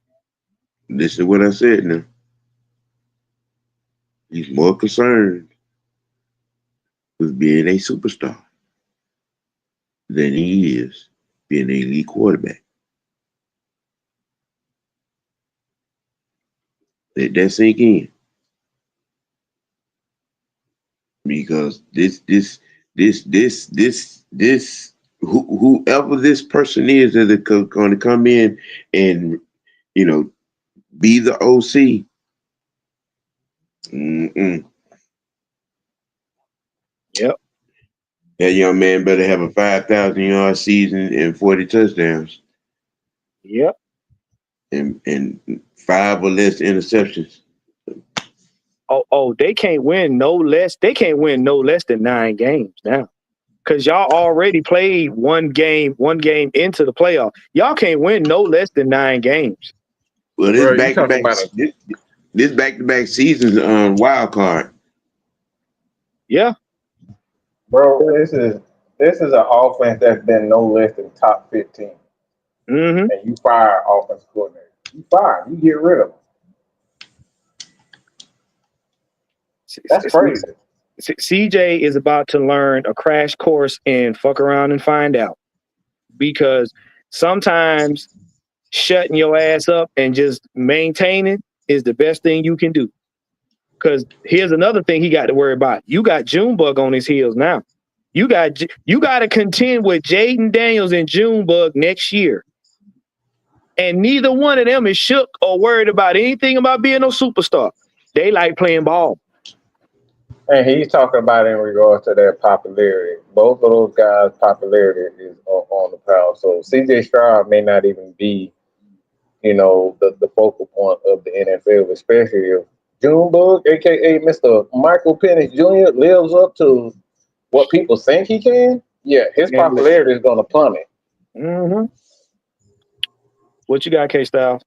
to what I said now. He's more concerned with being a superstar than he is being an elite quarterback. Let that sink in. Because whoever this person is that is going to come in and, be the OC. Yep. That young man better have a 5,000-yard season and 40 touchdowns. Yep. And 5 or less interceptions. Oh, they can't win no less. They can't win no less than 9 games now. Because y'all already played one game into the playoff. Y'all can't win no less than 9 games. Well, this back-to-back seasons wild card. Yeah. Bro, this is an offense that's been no less than top 15. And you fire offense coordinator. You fire him. You get rid of him. That's crazy. CJ is about to learn a crash course in fuck around and find out, because sometimes shutting your ass up and just maintaining is the best thing you can do. Because here's another thing he got to worry about. You got Junebug on his heels now. You got to contend with Jaden Daniels and Junebug next year. And neither one of them is shook or worried about anything about being no superstar. They like playing ball. And he's talking about in regards to their popularity. Both of those guys' popularity is on the power. So CJ Stroud may not even be, the focal point of the NFL, especially if Junebug, aka Mr. Michael Penix Jr., lives up to what people think he can. Yeah, his popularity is going to plummet. Mm-hmm. What you got, K-Styles?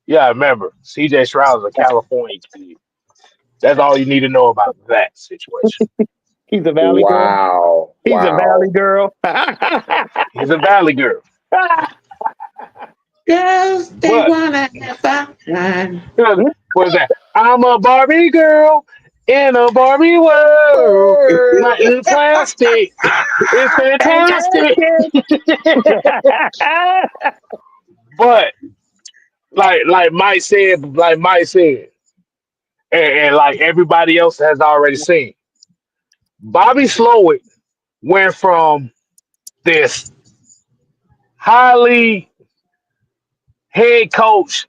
Yeah, remember, CJ Stroud is a California kid. That's all you need to know about that situation. He's a Valley girl. Wow. He's a Valley girl. He's a Valley girl. Girls, they wanna have fun. What is that? I'm a Barbie girl in a Barbie world. Nothing plastic. It's fantastic. But like Mike said, and like everybody else has already seen, Bobby Slowick went from this highly head coach,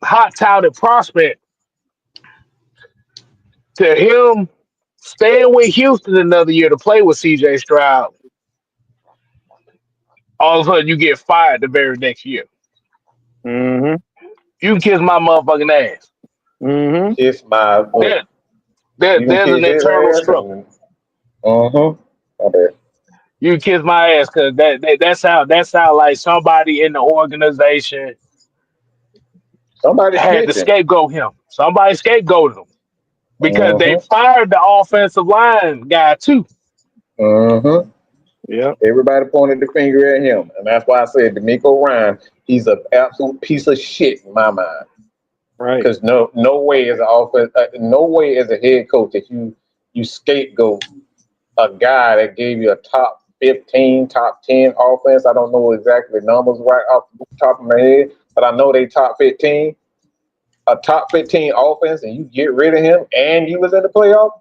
hot touted prospect to him staying with Houston another year to play with CJ Stroud. All of a sudden, you get fired the very next year. Mm-hmm. You can kiss my motherfucking ass. Mm-hmm. Kiss my butt. There's an internal struggle. Okay. You can kiss my ass because that sound like somebody in the organization Somebody had to snitching. scapegoat him. Somebody scapegoated him because they fired the offensive line guy too. Yeah. Everybody pointed the finger at him, and that's why I said DeMeco Ryan. He's an absolute piece of shit in my mind. Right. Because no way as an offense, no way as a head coach that you scapegoat a guy that gave you a top 15, top 10 offense. I don't know exactly the numbers right off the top of my head, but I know they top 15. A top 15 offense, and you get rid of him, and you was in the playoff.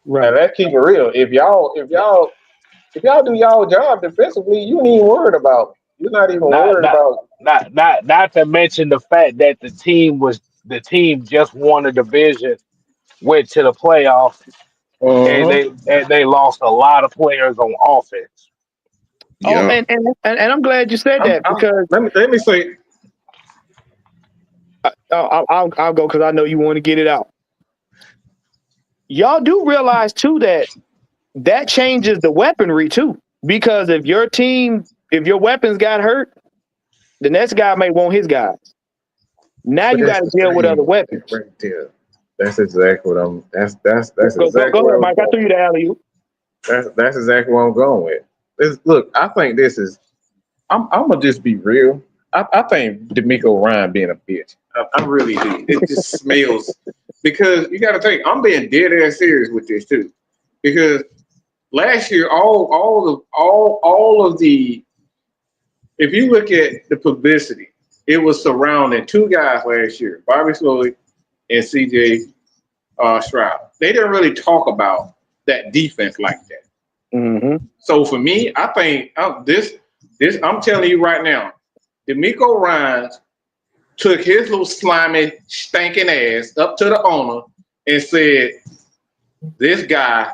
Right. And let's keep it real. If y'all do y'all job defensively, you ain't even worried about. You're not even worried about. Not to mention the fact that the team just won a division, went to the playoffs, and they lost a lot of players on offense. Oh, and I'm glad you said that because let me say. I'll go because I know you want to get it out. Y'all do realize too that changes the weaponry too, because if your weapons got hurt, the next guy may want his guys. Now you got to deal with other weapons. Right there. That's exactly what I'm. That's exactly. Go ahead, Mike. I threw you the alley-oop. That's exactly what I'm going with. Look, I think this is. I'm gonna just be real. I think DeMeco Ryan being a bitch. I really do. It just smells because you got to think. I'm being dead ass serious with this too, because last year all of the. If you look at the publicity, it was surrounding two guys last year, Bobby Slowick and CJ Stroud. They didn't really talk about that defense like that. Mm-hmm. So for me, I think this. I'm telling you right now, DeMeco Ryan took his little slimy, stinking ass up to the owner and said, "This guy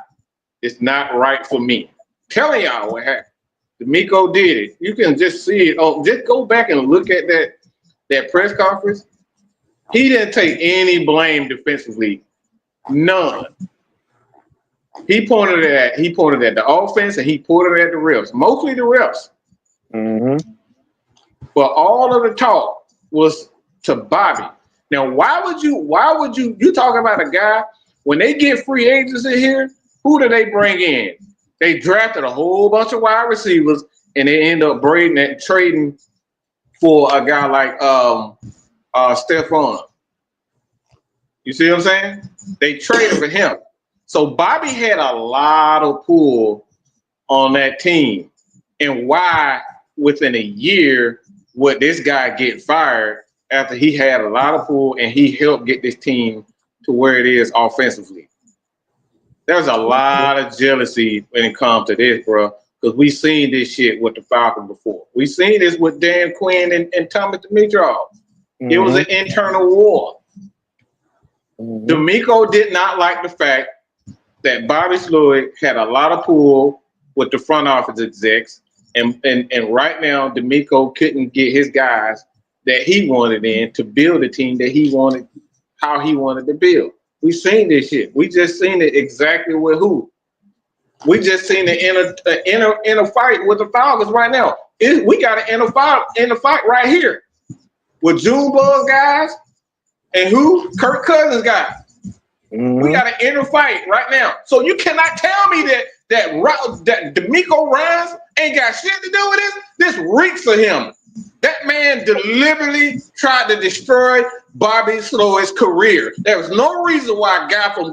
is not right for me." Telling y'all what happened. DeMeco did it. You can just see it. Oh, just go back and look at that press conference. He didn't take any blame defensively. None. He pointed at the offense and he pointed at the refs. Mostly the refs. Mm-hmm. But all of the talk was to Bobby. Now, why would you talk about a guy when they get free agents in here? Who do they bring in? They drafted a whole bunch of wide receivers and they end up trading for a guy like Stephon. You see what I'm saying? They traded for him. So Bobby had a lot of pull on that team. And why within a year would this guy get fired after he had a lot of pull and he helped get this team to where it is offensively? There's a lot of jealousy when it comes to this, bro, because we seen this shit with the Falcons before. We seen this with Dan Quinn and Thomas Dimitrov. It was an internal war. D'Amico did not like the fact that Bobby Sloyd had a lot of pull with the front office execs, and right now D'Amico couldn't get his guys that he wanted in to build a team that he wanted, how he wanted to build. We seen this shit. We just seen it exactly with who. We just seen it in a fight with the Falcons right now. We got an inner fight right here with Junebug guys and who? Kirk Cousins guys. We got an inner fight right now. So you cannot tell me that D'Amico Ryans ain't got shit to do with this. This reeks of him. That man deliberately tried to destroy Bobby Sloyd's career. There was no reason why a guy from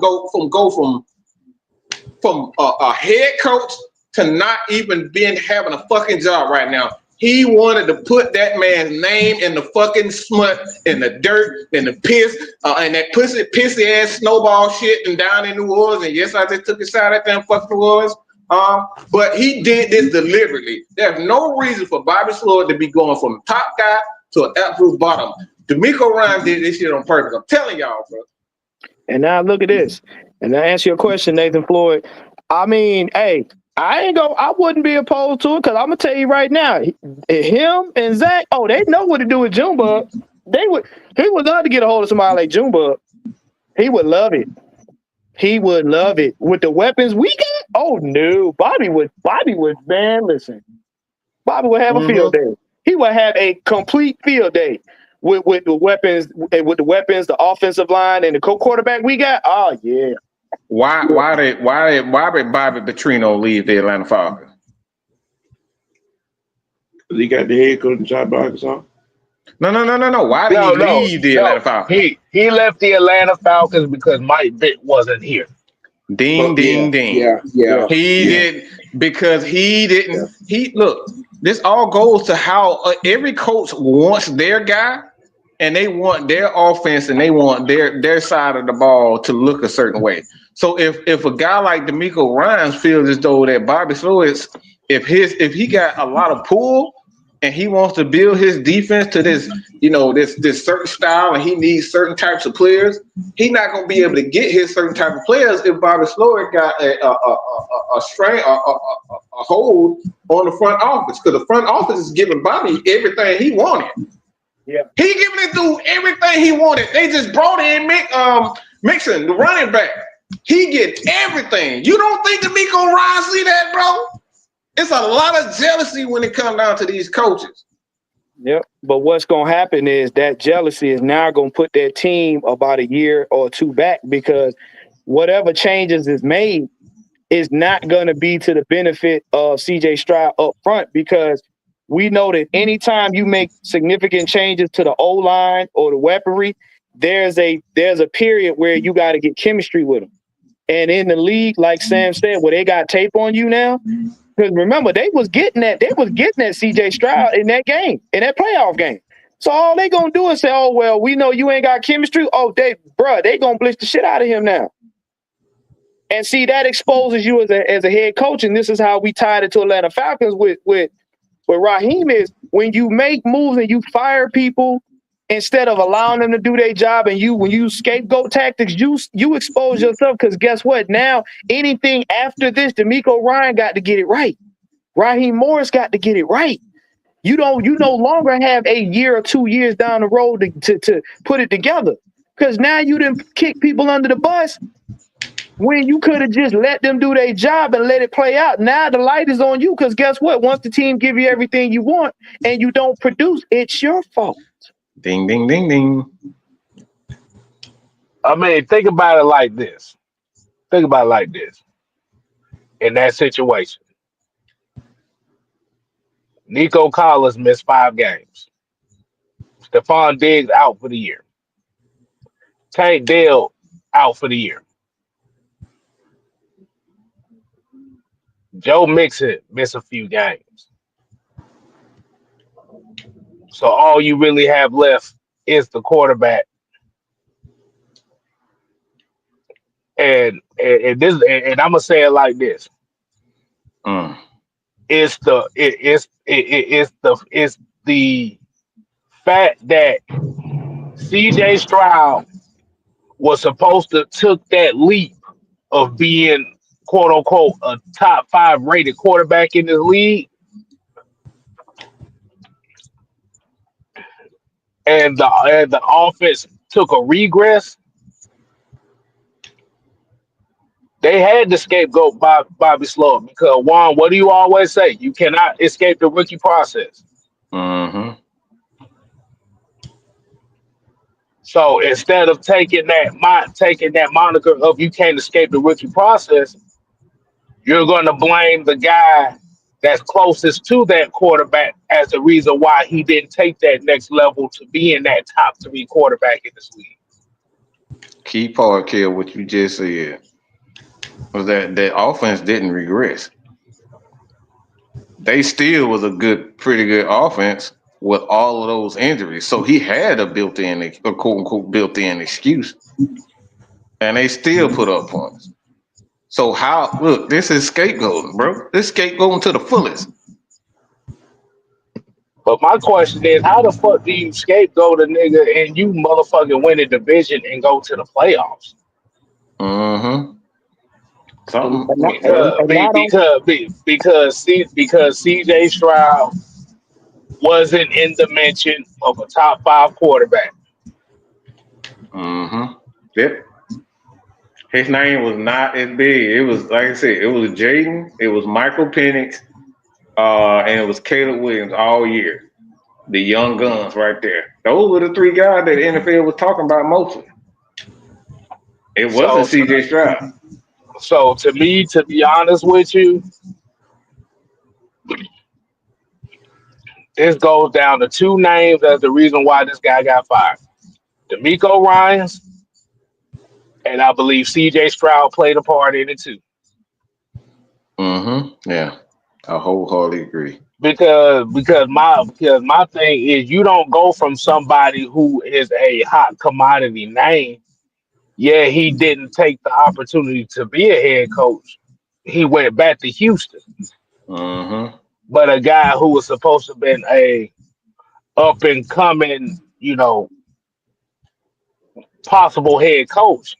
a head coach to not even having a fucking job right now. He wanted to put that man's name in the fucking smut, in the dirt, in the piss, and that pissy ass snowball shit and down in New Orleans. And yes, I just took a shot at them fucking New Orleans. But he did this deliberately. There's no reason for Bobby Sloyd to be going from top guy to an absolute bottom. D'Amico Ryans did this shit on purpose. I'm telling y'all, bro. And now look at this. And to answer your question, Nathan Floyd, I mean, hey, I wouldn't be opposed to it, because I'm gonna tell you right now, him and Zach, they know what to do with Junebug. He would love to get a hold of somebody like Junebug. He would love it. He would love it. With the weapons we got, oh no, Bobby would, man, listen. Bobby would have a field day. He would have a complete field day with the weapons, the offensive line and the quarterback we got. Oh yeah. Why did Bobby Petrino leave the Atlanta Falcons? He got the head coach in job by Arkansas. No. Why did he leave the Atlanta Falcons? He left the Atlanta Falcons because Mike Vick wasn't here. Ding. Yeah. He did, because he didn't. He look. This all goes to how every coach wants their guy, and they want their offense, and they want their side of the ball to look a certain way. So if a guy like D'Amico Ryans feels as though that Bobby Sloyd, if he got a lot of pull and he wants to build his defense to this, this certain style, and he needs certain types of players, he's not gonna be able to get his certain type of players if Bobby Sloyd got a hold on the front office, because the front office is giving Bobby everything he wanted. Yeah, he giving it through everything he wanted. They just brought in Mixon, the running back. He gets everything. You don't think D'Amico Ryans see that, bro? It's a lot of jealousy when it comes down to these coaches. Yep. But what's going to happen is that jealousy is now going to put their team about a year or two back, because whatever changes is made is not going to be to the benefit of CJ Stroud up front, because we know that anytime you make significant changes to the O-line or the weaponry, there's a period where you got to get chemistry with them. And in the league, like Sam said, where they got tape on you now, because remember, they was getting at CJ Stroud in that game, in that playoff game. So all they gonna do is say, "Oh well, we know you ain't got chemistry." Oh, they gonna blitz the shit out of him now. And see, that exposes you as a head coach, and this is how we tied it to Atlanta Falcons with Raheem, is when you make moves and you fire people instead of allowing them to do their job, and when you scapegoat tactics, you expose yourself, because guess what? Now, anything after this, D'Amico Ryan got to get it right. Raheem Morris got to get it right. You no longer have a year or 2 years down the road to put it together, because now you didn't kick people under the bus when you could have just let them do their job and let it play out. Now the light is on you, because guess what? Once the team give you everything you want and you don't produce, it's your fault. Ding, ding, ding, ding. I mean, think about it like this. In that situation, Nico Collins missed 5 games. Stephon Diggs out for the year. Tank Dell out for the year. Joe Mixon missed a few games. So all you really have left is the quarterback. And I'm gonna say it like this. Mm. It's the fact that CJ Stroud was supposed to took that leap of being quote unquote a top 5 rated quarterback in the league, and the offense took a regress. They had to scapegoat Bobby Sloan because Juan, what do you always say? You cannot escape the rookie process. Mm-hmm. So instead of taking that moniker of you can't escape the rookie process, you're going to blame the guy that's closest to that quarterback as the reason why he didn't take that next level to be in that top 3 quarterback in this league. Key part, Kill, what you just said was that the offense didn't regress. They still was pretty good offense with all of those injuries. So he had a quote unquote built-in excuse, and they still put up points. So look, this is scapegoating, bro. This scapegoating to the fullest. But my question is, how the fuck do you scapegoat a nigga and you motherfucking win a division and go to the playoffs? Mm-hmm. Something. And not, Because and not on. CJ Stroud wasn't in the mention of a top 5 quarterback. Mm-hmm. Yep. His name was not as big. It was like I said, it was Jaden, it was Michael Penix, and it was Caleb Williams all year. The young guns right there. Those were the 3 guys that the NFL was talking about mostly. It wasn't So CJ Stroud. So to me, to be honest with you, this goes down to 2 names as the reason why this guy got fired. D'Amico Ryans, and I believe CJ Stroud played a part in it too. Mm-hmm. Yeah. I wholeheartedly agree. Because my thing is you don't go from somebody who is a hot commodity name. Yeah, he didn't take the opportunity to be a head coach. He went back to Houston. Mm-hmm. But a guy who was supposed to have been a up and coming, possible head coach.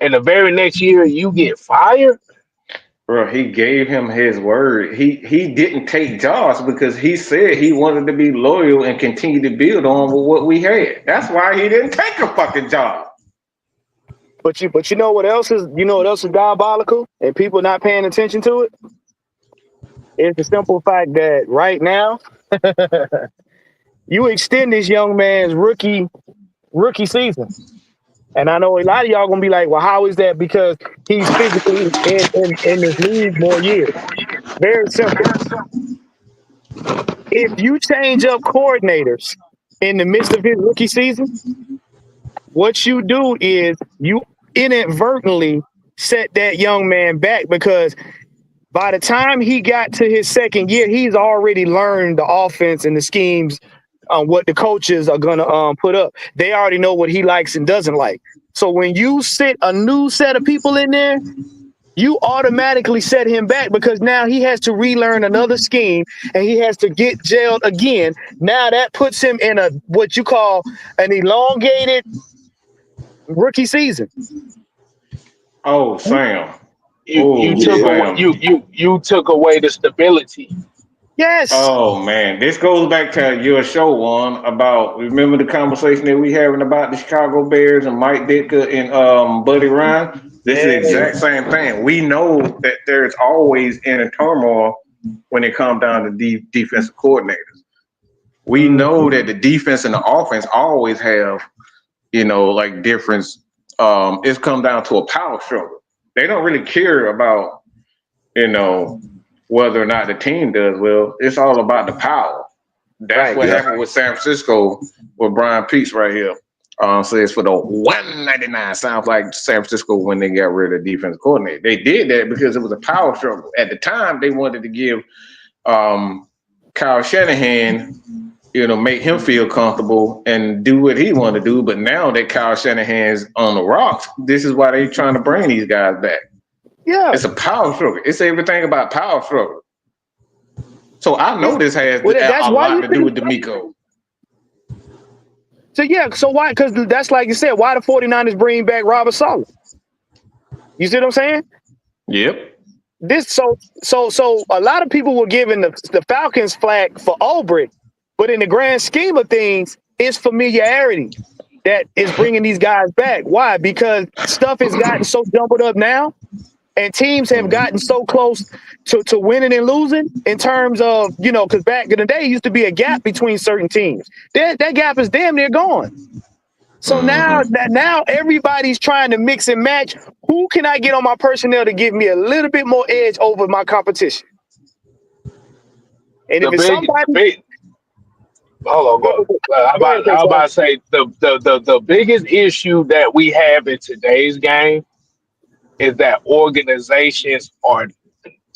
And the very next year you get fired. Bro, he gave him his word. He didn't take jobs because he said he wanted to be loyal and continue to build on with what we had. That's why he didn't take a fucking job. But you know what else is diabolical and people not paying attention to it? It's the simple fact that right now you extend this young man's rookie season. And I know a lot of y'all gonna be like, well, how is that? Because he's physically in this league more years. Very simple. If you change up coordinators in the midst of his rookie season, what you do is you inadvertently set that young man back because by the time he got to his second year, he's already learned the offense and the schemes what the coaches are going to put up. They already know what he likes and doesn't like. So when you sit a new set of people in there, you automatically set him back because now he has to relearn another scheme and he has to get jailed again. Now that puts him in a what you call an elongated rookie season. Oh, Sam. You took away you took away the stability. Yes. Oh man, this goes back to your show one about. Remember the conversation that we having about the Chicago Bears and Mike Ditka and Buddy Ryan. This is the exact same thing. We know that there's always inner turmoil when it comes down to defensive coordinators. We know that the defense and the offense always have, like difference. It's come down to a power struggle. They don't really care about, whether or not the team does well. It's all about the power. That's what happened with San Francisco with Brian Peets right here. Says for the 199. Sounds like San Francisco when they got rid of the defense coordinator. They did that because it was a power struggle. At the time, they wanted to give Kyle Shanahan, make him feel comfortable and do what he wanted to do. But now that Kyle Shanahan's on the rocks, this is why they're trying to bring these guys back. Yeah. It's a power struggle. It's everything about power struggle. So I know this has a lot to do with D'Amico. So yeah, so why? Because that's like you said, why the 49ers bring back Robert Saleh? You see what I'm saying? Yep. So a lot of people were giving the Falcons flack for Ulbrich, but in the grand scheme of things, it's familiarity that is bringing these guys back. Why? Because stuff has gotten so jumbled up now, and teams have gotten so close to winning and losing in terms of, because back in the day, it used to be a gap between certain teams. That gap is damn near gone. So now everybody's trying to mix and match. Who can I get on my personnel to give me a little bit more edge over my competition? And if it's somebody, hold on, I was about to say the biggest issue that we have in today's game is that organizations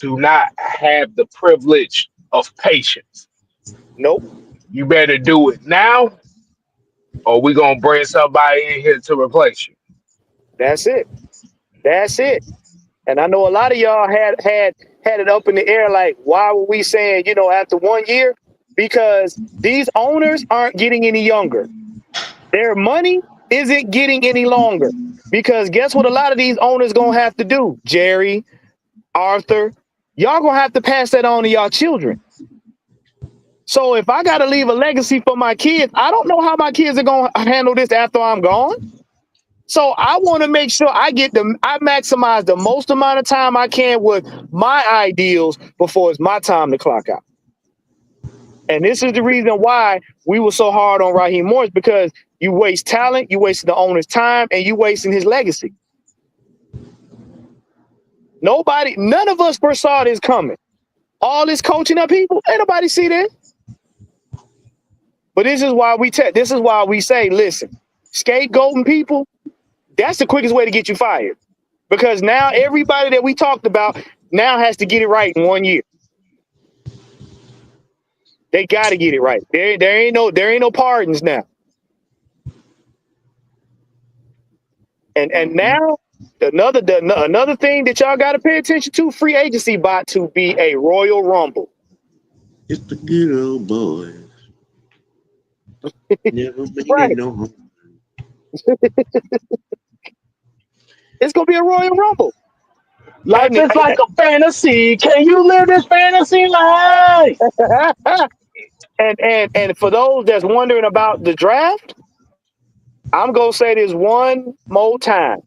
do not have the privilege of patience. Nope. You better do it now, or we're gonna bring somebody in here to replace you. That's it. And I know a lot of y'all had it up in the air, like, why were we saying, after 1 year? Because these owners aren't getting any younger. Their money isn't getting any longer. Because guess what a lot of these owners gonna have to do? Jerry, Arthur, y'all gonna have to pass that on to y'all children. So if I gotta leave a legacy for my kids, I don't know how my kids are gonna handle this after I'm gone. So I want to make sure I maximize the most amount of time I can with my ideals before it's my time to clock out. And this is the reason why we were so hard on Raheem Morris, because you waste talent, you wasted the owner's time, and you wasting his legacy. None of us first saw this coming. All this coaching up people, ain't nobody see that. But this is why we say, listen, scapegoating people, that's the quickest way to get you fired. Because now everybody that we talked about now has to get it right in 1 year. They got to get it right. There ain't no pardons now. And now another thing that y'all got to pay attention to: free agency about to be a Royal Rumble. It's the good old boys. Never made Right. no home. It's gonna be a Royal Rumble. Life is like a fantasy. Can you live this fantasy life? And for those that's wondering about the draft, I'm gonna say this one more time: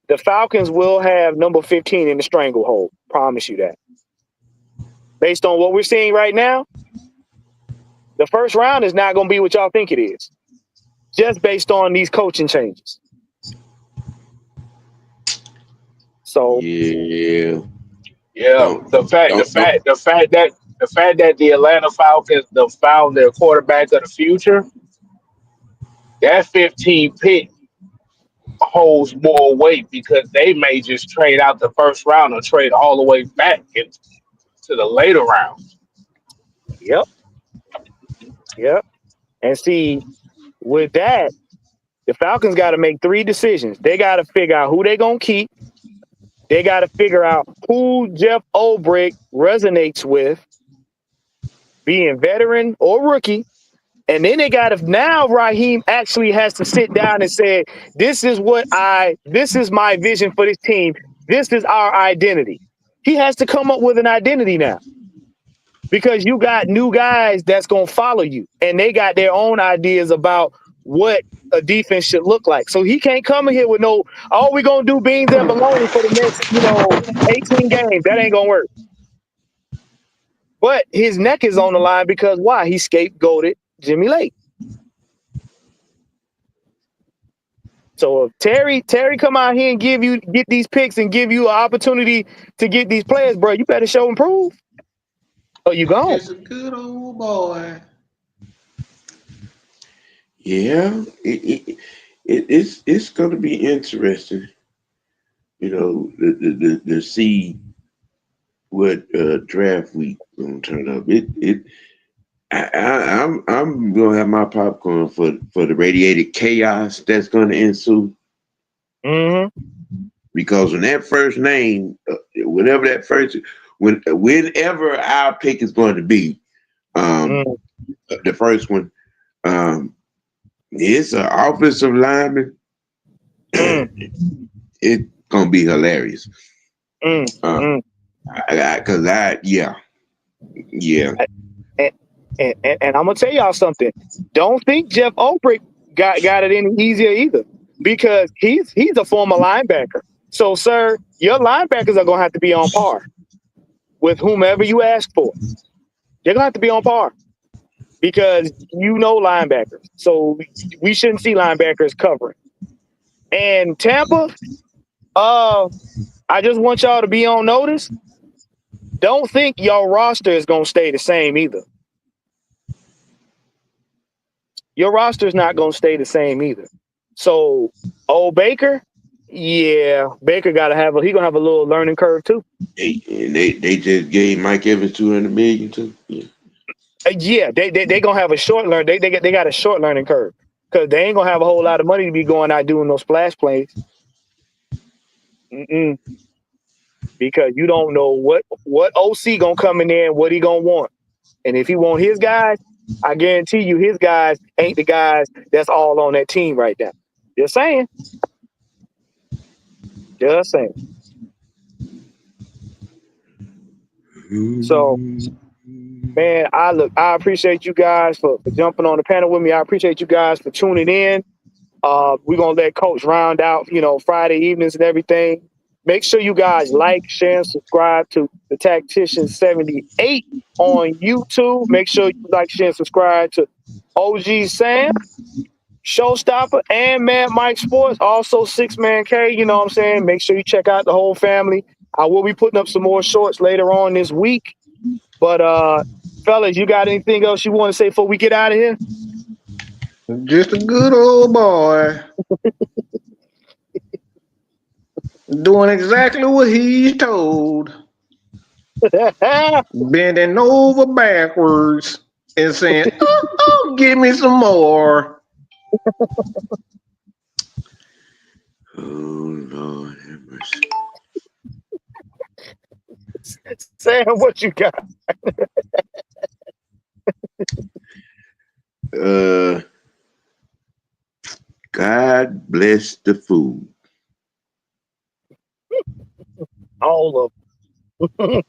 the Falcons will have number 15 in the stranglehold. Promise you that. Based on what we're seeing right now, the first round is not gonna be what y'all think it is. Just based on these coaching changes. So yeah. The fact that the Atlanta Falcons found their quarterback of the future, that 15 pick holds more weight because they may just trade out the first round or trade all the way back into the later rounds. Yep. And see, with that, the Falcons got to make 3 decisions. They got to figure out who they're going to keep. They got to figure out who Jeff Ulbrich resonates with, being veteran or rookie. And then they got to, now Raheem actually has to sit down and say, this is my vision for this team. This is our identity. He has to come up with an identity now, because you got new guys that's going to follow you, and they got their own ideas about what a defense should look like. So he can't come in here with we're going to do beans and bologna for the next, 18 games. That ain't going to work. But his neck is on the line because why? He scapegoated Jimmy Lake. So if Terry come out here and get these picks and give you an opportunity to get these players, bro, you better show and prove. Oh, you gone. It's a good old boy. Yeah. it's going to be interesting, to see what draft week gonna turn up. I'm gonna have my popcorn for the radiated chaos that's gonna ensue. Mm-hmm. Because when that first name, whenever our pick is going to be, the first one, it's an offensive lineman. It's gonna be hilarious. Yeah. And I'm gonna tell y'all something. Don't think Jeff Ulbrich got it any easier either, because he's a former linebacker. So, sir, your linebackers are gonna have to be on par with whomever you ask for. They're gonna have to be on par because linebackers. So we shouldn't see linebackers covering. And Tampa, I just want y'all to be on notice. Don't think your roster is gonna stay the same either. Your roster is not going to stay the same either. So, Baker, Baker he gonna have a little learning curve too. They just gave Mike Evans $200 million too. Yeah, they gonna have a short learn. They got a short learning curve because they ain't gonna have a whole lot of money to be going out doing those splash plays. Because you don't know what OC gonna come in there and what he gonna want, and if he want his guys, I guarantee you his guys ain't the guys that's all on that team right now. Just saying. So, man, I appreciate you guys for jumping on the panel with me. I appreciate you guys for tuning in. We're gonna let Coach round out, Friday evenings and everything. Make sure you guys like, share, and subscribe to the Tactician 78 on YouTube. Make sure you like, share, and subscribe to OG Sam, Showstopper, and Mad Mike Sports. Also, Six Man K. You know what I'm saying? Make sure you check out the whole family. I will be putting up some more shorts later on this week. But fellas, you got anything else you want to say before we get out of here? Just a good old boy. Doing exactly what he's told. Bending over backwards and saying, oh, give me some more. Oh, Lord have mercy. Sam, what you got? God bless the food. All of them.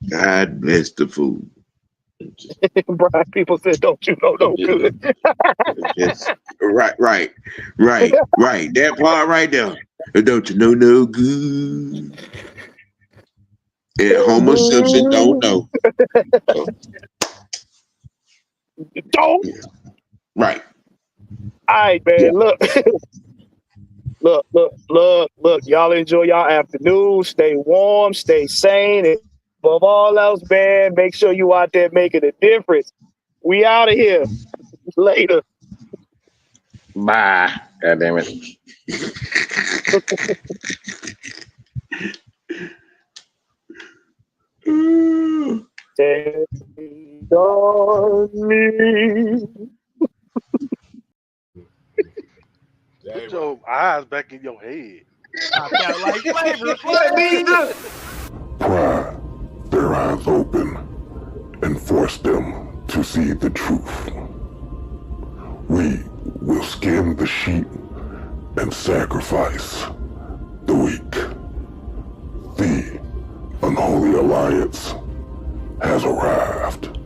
God bless the food. Brian, people said, don't you know no good. Right. That part right there. Don't you know no good? And Homer Simpson don't know. Don't. Yeah. Right. All right, man. Yeah. Look. Y'all enjoy y'all afternoon. Stay warm. Stay sane. And above all else, man, make sure you out there making a difference. We out of here. Later. Bye. God damn it. Take on me. Put your eyes back in your head. Got like flavor. Pry their eyes open and force them to see the truth. We will skin the sheep and sacrifice the weak. The unholy alliance has arrived.